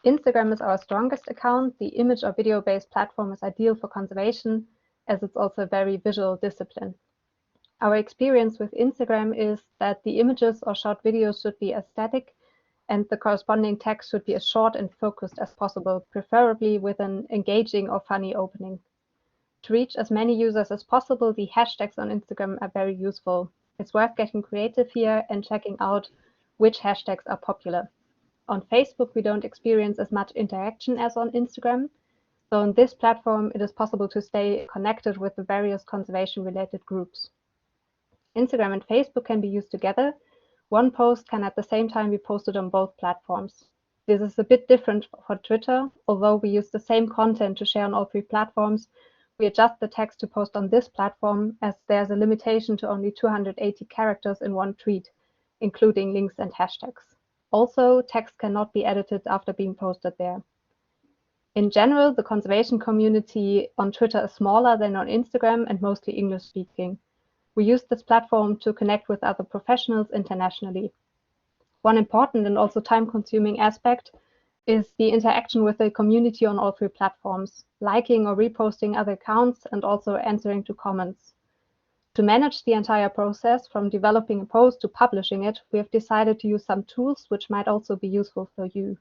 Instagram is our strongest account. The image or video-based platform is ideal for conservation, as it's also a very visual discipline. Our experience with Instagram is that the images or short videos should be aesthetic, and the corresponding text should be as short and focused as possible, preferably with an engaging or funny opening. To reach as many users as possible, the hashtags on Instagram are very useful. It's worth getting creative here and checking out which hashtags are popular. On Facebook, we don't experience as much interaction as on Instagram. So on this platform, it is possible to stay connected with the various conservation-related groups. Instagram and Facebook can be used together. One post can at the same time be posted on both platforms. This is a bit different for Twitter. Although we use the same content to share on all three platforms, we adjust the text to post on this platform as there's a limitation to only 280 characters in one tweet, including links and hashtags. Also, text cannot be edited after being posted there. In general, the conservation community on Twitter is smaller than on Instagram and mostly English-speaking. We use this platform to connect with other professionals internationally. One important and also time-consuming aspect is the interaction with the community on all three platforms, liking or reposting other accounts and also answering to comments. To manage the entire process, from developing a post to publishing it, we have decided to use some tools which might also be useful for you.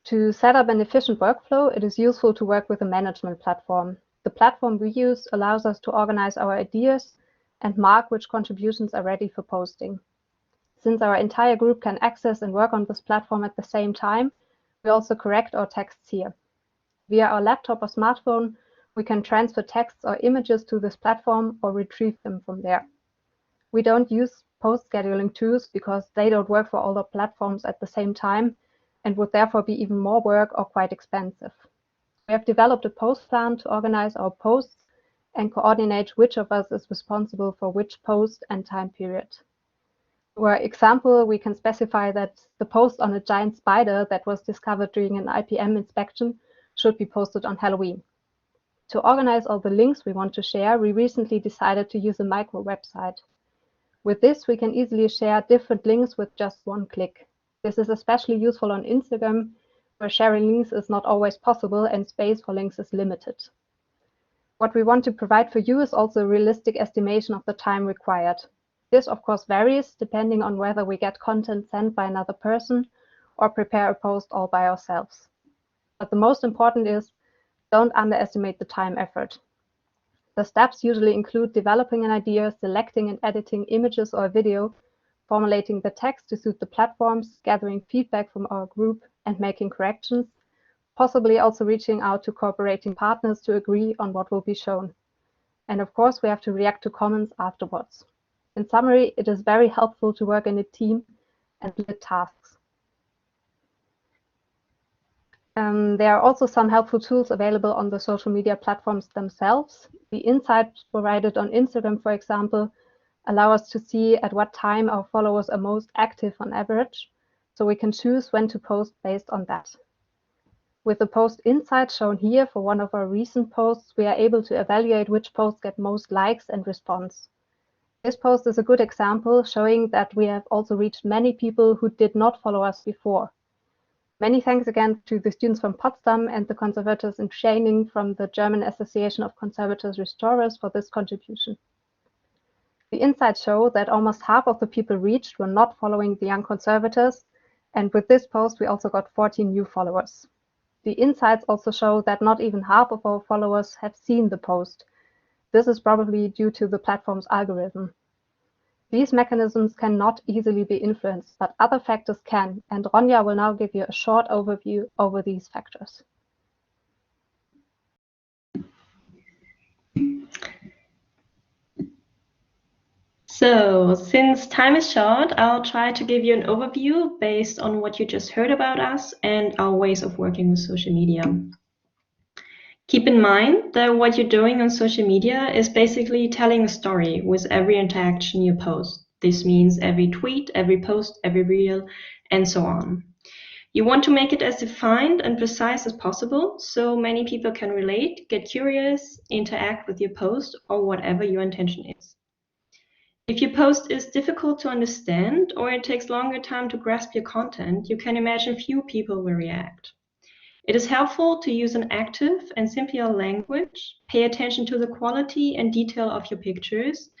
To set up an efficient workflow, it is useful to work with a management platform. The platform we use allows us to organize our ideas and mark which contributions are ready for posting. Since our entire group can access and work on this platform at the same time, we also correct our texts here. Via our laptop or smartphone, we can transfer texts or images to this platform or retrieve them from there. We don't use post scheduling tools because they don't work for all the platforms at the same time and would therefore be even more work or quite expensive. We have developed a post plan to organize our posts and coordinate which of us is responsible for which post and time period. For example, we can specify that the post on a giant spider that was discovered during an IPM inspection should be posted on Halloween. To organize all the links we want to share, we recently decided to use a micro website. With this, we can easily share different links with just one click. This is especially useful on Instagram, where sharing links is not always possible and space for links is limited. What we want to provide for you is also a realistic estimation of the time required. This, of course, varies depending on whether we get content sent by another person or prepare a post all by ourselves. But the most important is, don't underestimate the time effort. The steps usually include developing an idea, selecting and editing images or video, formulating the text to suit the platforms, gathering feedback from our group and making corrections, possibly also reaching out to cooperating partners to agree on what will be shown. And of course, we have to react to comments afterwards. In summary, it is very helpful to work in a team and split tasks. There are also some helpful tools available on the social media platforms themselves. The insights provided on Instagram, for example, allow us to see at what time our followers are most active on average, so we can choose when to post based on that. With the post insight shown here for one of our recent posts, we are able to evaluate which posts get most likes and response. This post is a good example showing that we have also reached many people who did not follow us before. Many thanks again to the students from Potsdam and the conservators in training from the German Association of Conservators Restorers for this contribution. The insights show that almost half of the people reached were not following the young conservators, and with this post we also got 14 new followers. The insights also show that not even half of our followers have seen the post. This is probably due to the platform's algorithm. These mechanisms cannot easily be influenced, but other factors can, and Ronja will now give you a short overview over these factors. So, since time is short, I'll try to give you an overview based on what you just heard about us and our ways of working with social media. Keep in mind that what you're doing on social media is basically telling a story with every interaction you post. This means every tweet, every post, every reel, and so on. You want to make it as defined and precise as possible so many people can relate, get curious, interact with your post, or whatever your intention is. If your post is difficult to understand or it takes longer time to grasp your content, you can imagine few people will react. It is helpful to use an active and simpler language, pay attention to the quality and detail of your pictures.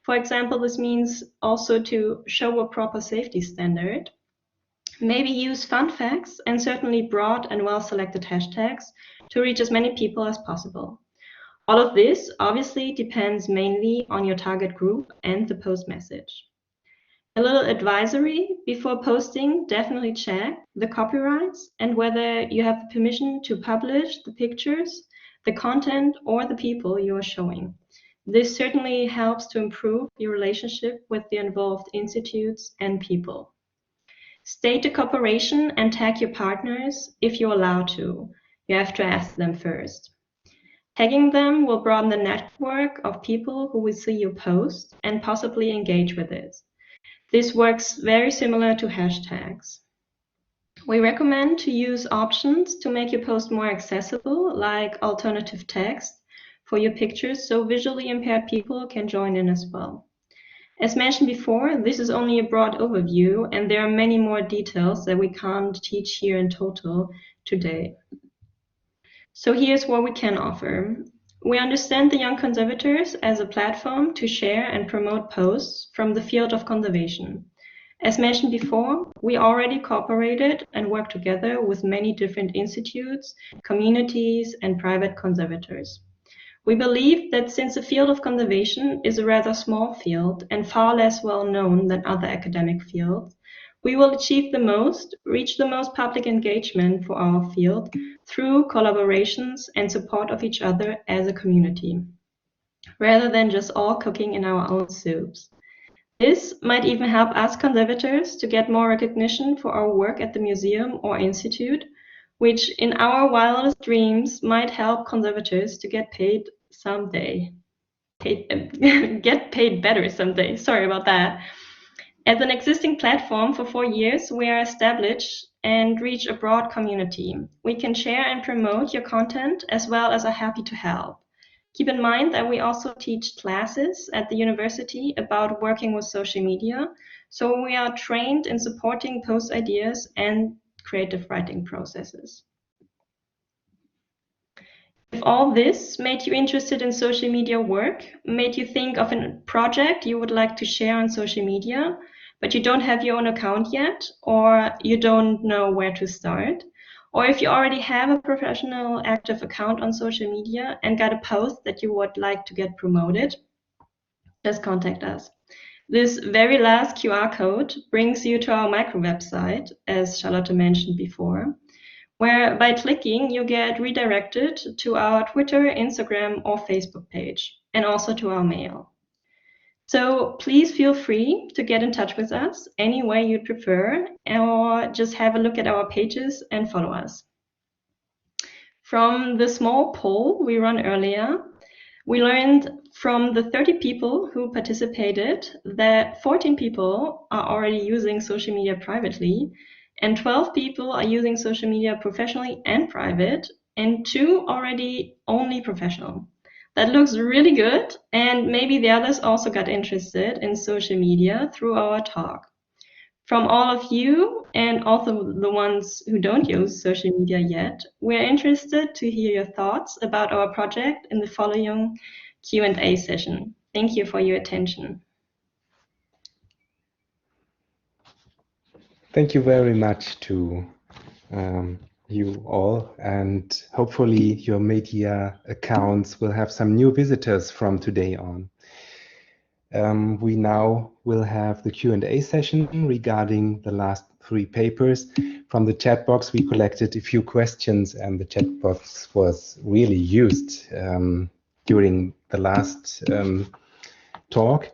For example, this means also to show a proper safety standard. Maybe use fun facts and certainly broad and well-selected hashtags to reach as many people as possible. All of this obviously depends mainly on your target group and the post message. A little advisory before posting, definitely check the copyrights and whether you have permission to publish the pictures, the content, or the people you are showing. This certainly helps to improve your relationship with the involved institutes and people. State the cooperation and tag your partners if you're allowed to. You have to ask them first. Tagging them will broaden the network of people who will see your post and possibly engage with it. This works very similar to hashtags. We recommend to use options to make your post more accessible, like alternative text for your pictures, so visually impaired people can join in as well. As mentioned before, this is only a broad overview, and there are many more details that we can't teach here in total today. So here's what we can offer. We understand the Young Conservators as a platform to share and promote posts from the field of conservation. As mentioned before, we already cooperated and worked together with many different institutes, communities, and private conservators. We believe that since the field of conservation is a rather small field and far less well known than other academic fields, we will achieve the most, reach the most public engagement for our field through collaborations and support of each other as a community, rather than just all cooking in our own soups. This might even help us conservators to get more recognition for our work at the museum or institute, which in our wildest dreams might help conservators to get paid someday. Get paid better someday, sorry about that. As an existing platform for 4 years, we are established and reach a broad community. We can share and promote your content as well as are happy to help. Keep in mind that we also teach classes at the university about working with social media, so we are trained in supporting post ideas and creative writing processes. If all this made you interested in social media work, made you think of a project you would like to share on social media, but you don't have your own account yet, or you don't know where to start, Or if you already have a professional active account on social media and got a post that you would like to get promoted, just contact us. This very last QR code brings you to our micro website, as Charlotte mentioned before, where by clicking you get redirected to our Twitter, Instagram, or Facebook page, and also to our mail. So please feel free to get in touch with us any way you prefer, or just have a look at our pages and follow us. From the small poll we ran earlier, we learned from the 30 people who participated that 14 people are already using social media privately, and 12 people are using social media professionally and private, and 2 already only professional. That looks really good, and maybe the others also got interested in social media through our talk. From all of you, and also the ones who don't use social media yet, we're interested to hear your thoughts about our project in the following Q&A session. Thank you for your attention. Thank you very much to you all, and hopefully your media accounts will have some new visitors from today on. We now will have the Q&A session regarding the last 3 papers. From the chat box, we collected a few questions, and the chat box was really used during the last talk.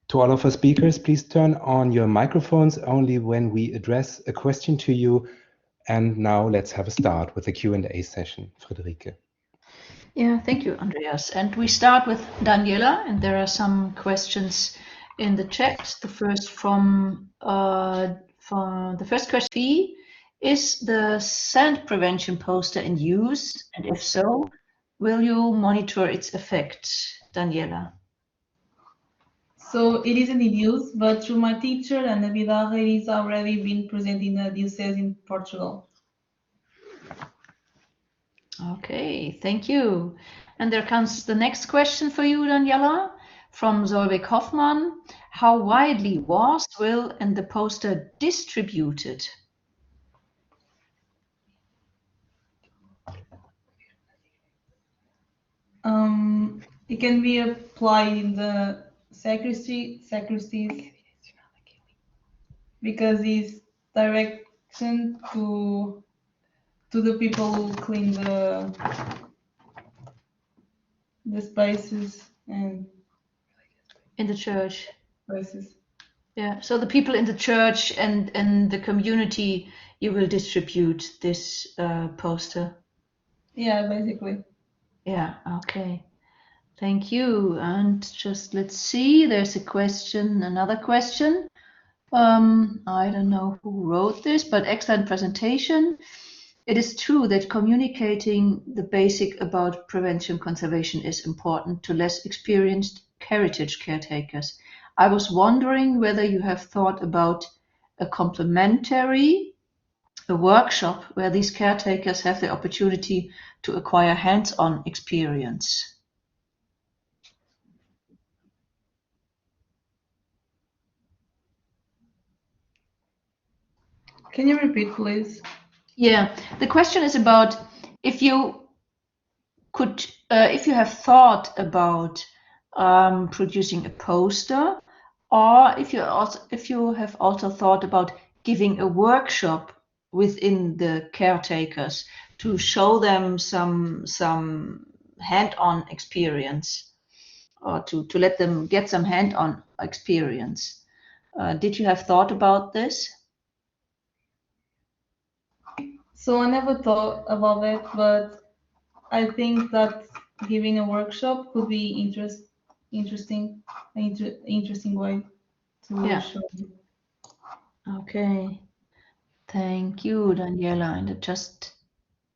To all of our speakers, please turn on your microphones only when we address a question to you. And now let's have a start with the Q&A session. Friederike. Yeah, thank you, Andreas. And we start with Daniela, and there are some questions in the chat. The first the first question: is the sand prevention poster in use? And if so, will you monitor its effect, Daniela? So it isn't in use, but through my teacher and Navidad, it is already been present in the diocese in Portugal. Okay, thank you. And there comes the next question for you, Daniela, from Solveig Hoffmann. How widely was, will, and the poster distributed? It can be applied in the sacristies, because it's direction to the people who clean the spaces and in the church. Places. Yeah, so the people in the church and the community, you will distribute this poster. Yeah, basically. Yeah, okay. Thank you. And just let's see, there's a question, another question. I don't know who wrote this, but excellent presentation. It is true that communicating the basic about prevention conservation is important to less experienced heritage caretakers. I was wondering whether you have thought about a workshop where these caretakers have the opportunity to acquire hands-on experience. Can you repeat, please? Yeah, the question is about if you could, if you have thought about producing a poster, or if you have also thought about giving a workshop within the caretakers to show them some hand-on experience, or to let them get some hand-on experience. Did you have thought about this? So I never thought about it, but I think that giving a workshop could be interesting way to show. Okay. Thank you, Daniela. And I just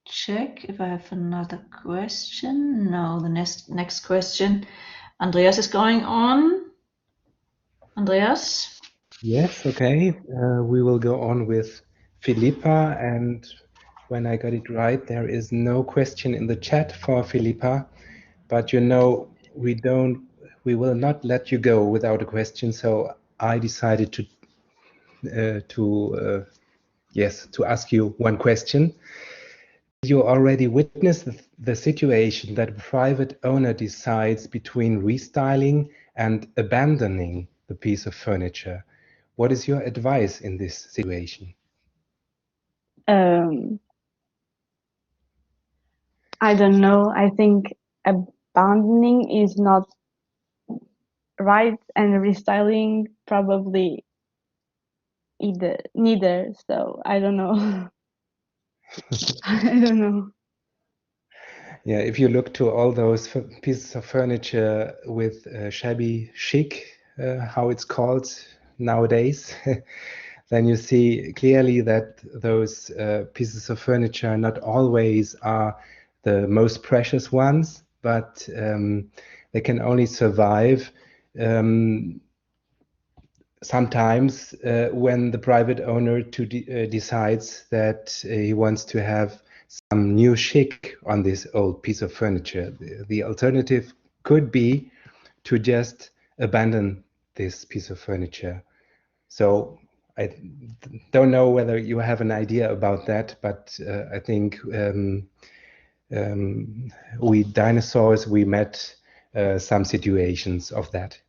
check if I have another question. No, the next question. Andreas is going on. Andreas? Yes, okay. We will go on with Filipa, and when I got it right, there is no question in the chat for Filipa, but you know, we will not let you go without a question, so I decided to yes, to ask you one question. You already witnessed the situation that a private owner decides between restyling and abandoning the piece of furniture. What is your advice in this situation? I don't know. I think abandoning is not right, and restyling probably neither. So I don't know. I don't know. Yeah, if you look to all those pieces of furniture with shabby chic, how it's called nowadays, then you see clearly that those pieces of furniture not always are the most precious ones, but they can only survive sometimes when the private owner decides that he wants to have some new chic on this old piece of furniture. The alternative could be to just abandon this piece of furniture. So I don't know whether you have an idea about that, but I think we dinosaurs, we met some situations of that,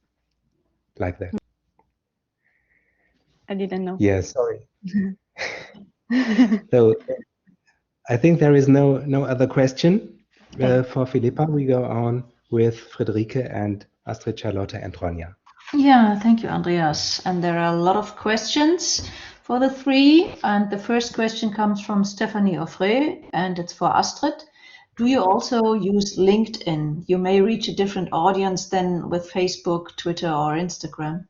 like that. I didn't know. Yeah, sorry. So I think there is no other question for Filipa. We go on with Friederike and Astrid, Charlotte, and Ronja. Yeah, thank you, Andreas. And there are a lot of questions for the three. And the first question comes from Stephanie Auffret, and it's for Astrid. Do you also use LinkedIn? You may reach a different audience than with Facebook, Twitter, or Instagram.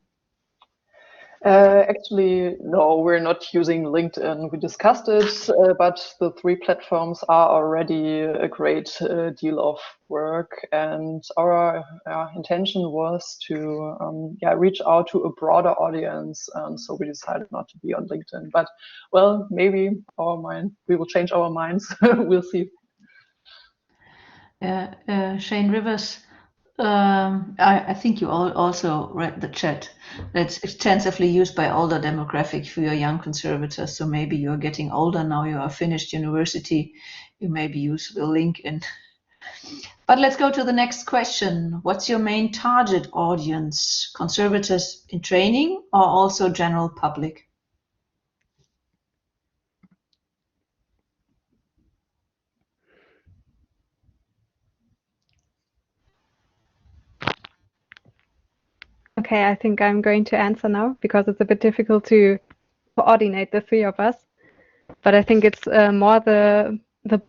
Actually, no, we're not using LinkedIn. We discussed it, but the three platforms are already a great deal of work. And our intention was to reach out to a broader audience. So we decided not to be on LinkedIn. But, well, maybe we will change our minds. We'll see. Shane Rivers, I think you all also read the chat. It's extensively used by older demographic for your young conservators. So maybe you're getting older now, you are finished university, you maybe use the LinkedIn. But let's go to the next question. What's your main target audience? Conservators in training or also general public? Okay, I think I'm going to answer now because it's a bit difficult to coordinate the three of us. But I think it's more the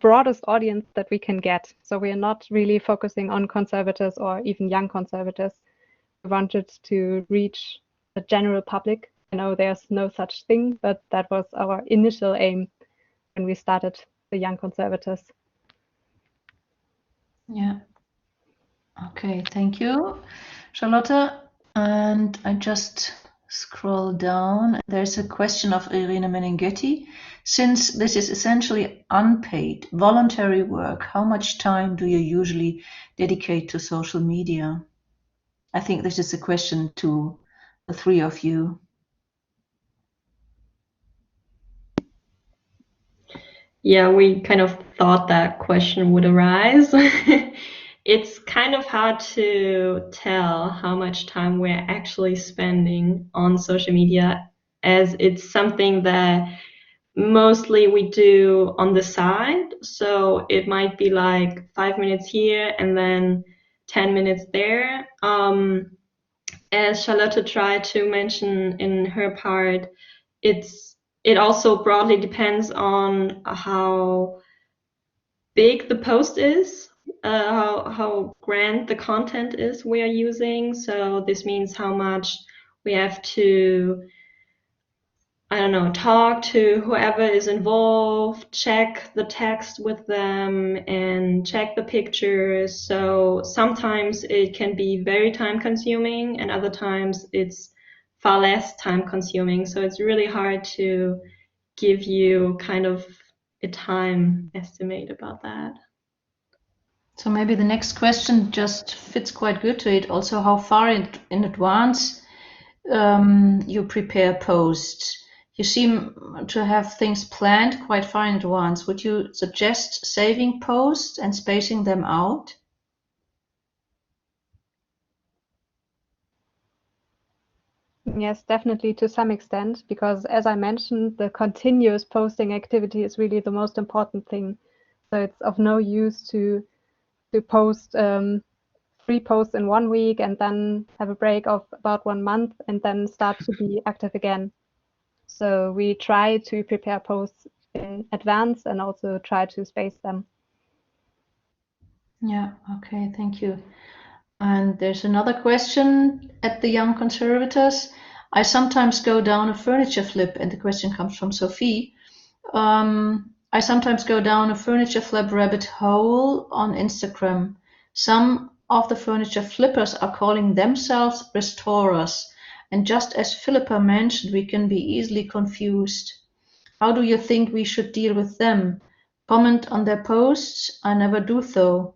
broadest audience that we can get. So we are not really focusing on conservators or even young conservators. We wanted to reach the general public. I know there's no such thing, but that was our initial aim when we started the young conservators. Yeah. Okay, thank you, Charlotte. And I just scroll down. There's a question of Irene Meninghetti. Since this is essentially unpaid, voluntary work, how much time do you usually dedicate to social media? I think this is a question to the three of you. Yeah, we kind of thought that question would arise. It's kind of hard to tell how much time we're actually spending on social media, as it's something that mostly we do on the side. So it might be like 5 minutes here and then 10 minutes there. As Charlotte tried to mention in her part, it also broadly depends on how big the post is, how grand the content is we are using. So this means how much we have to, I don't know, talk to whoever is involved, check the text with them, and check the pictures. So sometimes it can be very time consuming, and other times it's far less time consuming. So it's really hard to give you kind of a time estimate about that. So maybe the next question just fits quite good to it. Also, how far in advance you prepare posts? You seem to have things planned quite far in advance. Would you suggest saving posts and spacing them out? Yes, definitely to some extent, because as I mentioned, the continuous posting activity is really the most important thing. So it's of no use to post 3 posts in 1 week and then have a break of about 1 month and then start to be active again. So we try to prepare posts in advance and also try to space them. Yeah, okay, thank you. And there's another question at the Young Conservators. I sometimes go down a furniture flip, and the question comes from Sophie. I sometimes go down a furniture flip rabbit hole on Instagram. Some of the furniture flippers are calling themselves restorers, and just as Filipa mentioned, we can be easily confused. How do you think we should deal with them? Comment on their posts? I never do though.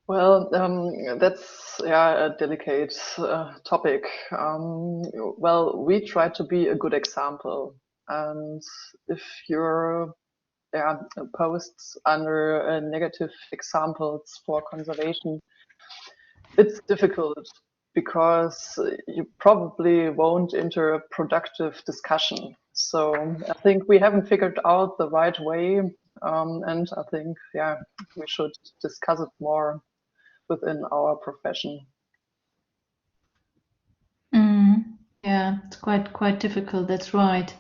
Well, that's a delicate topic. Well, we try to be a good example, and if your posts under negative examples for conservation, it's difficult because you probably won't enter a productive discussion. So I think we haven't figured out the right way, and I think we should discuss it more within our profession. Yeah, it's quite difficult. That's right.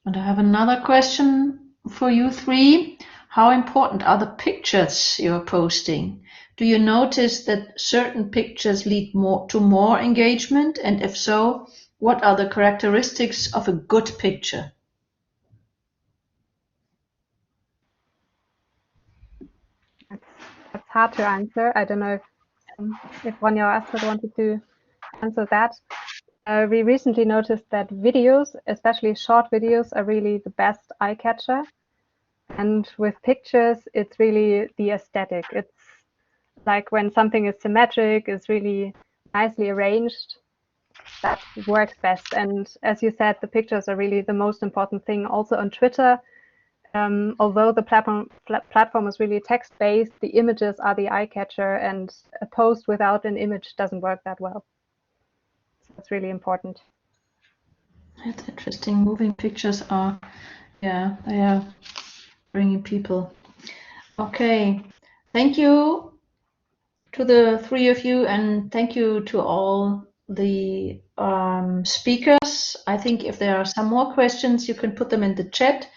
And I have another question for you three. How important are the pictures you're posting? Do you notice that certain pictures lead to more engagement? And if so, what are the characteristics of a good picture? That's hard to answer. I don't know if Ronja or Astrid wanted to answer that. We recently noticed that videos, especially short videos, are really the best eye catcher. And with pictures, it's really the aesthetic. It's like when something is symmetric, is really nicely arranged, that works best. And as you said, the pictures are really the most important thing. Also on Twitter, although the platform is really text-based, the images are the eye catcher, and a post without an image doesn't work that well. So it's really important. That's interesting. Moving pictures are, they are bringing people. Okay, thank you to the three of you, and thank you to all the speakers. I think if there are some more questions, you can put them in the chat.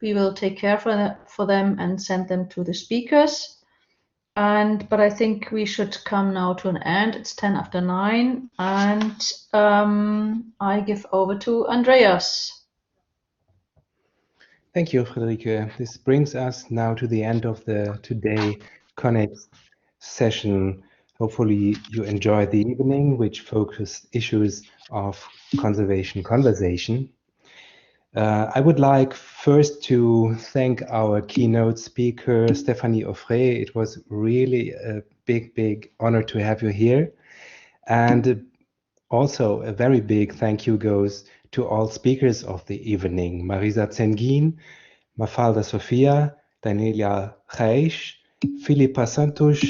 We will take care for them and send them to the speakers. But I think we should come now to an end. It's 9:10, and I give over to Andreas. Thank you, Friederike. This brings us now to the end of the today ConNext session. Hopefully you enjoyed the evening, which focused issues of conservation conversation. I would like first to thank our keynote speaker, Stephanie Auffret. It was really a big honor to have you here. And also a very big thank you goes to all speakers of the evening, Marisa Zengin, Mafalda Sofia, Daniela, Reis, Filipa Santos,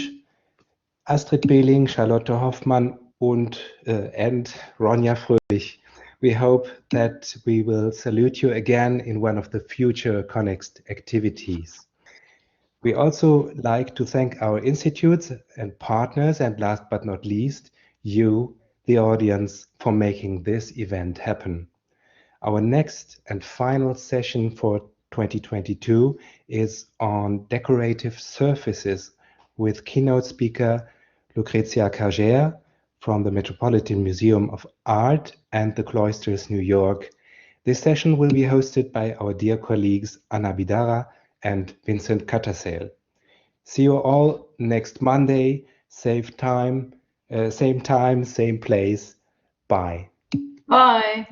Astrid Beling, Charlotte Hoffmann, and Ronja Fröhlich. We hope that we will salute you again in one of the future ConNext activities. We also like to thank our institutes and partners, and last but not least, you, the audience, for making this event happen. Our next and final session for 2022 is on decorative surfaces with keynote speaker Lucrezia Carger from the Metropolitan Museum of Art and the Cloisters, New York. This session will be hosted by our dear colleagues Anna Bidara and Vincent Cattersail. See you all next Monday, same time, same place. Bye. Bye.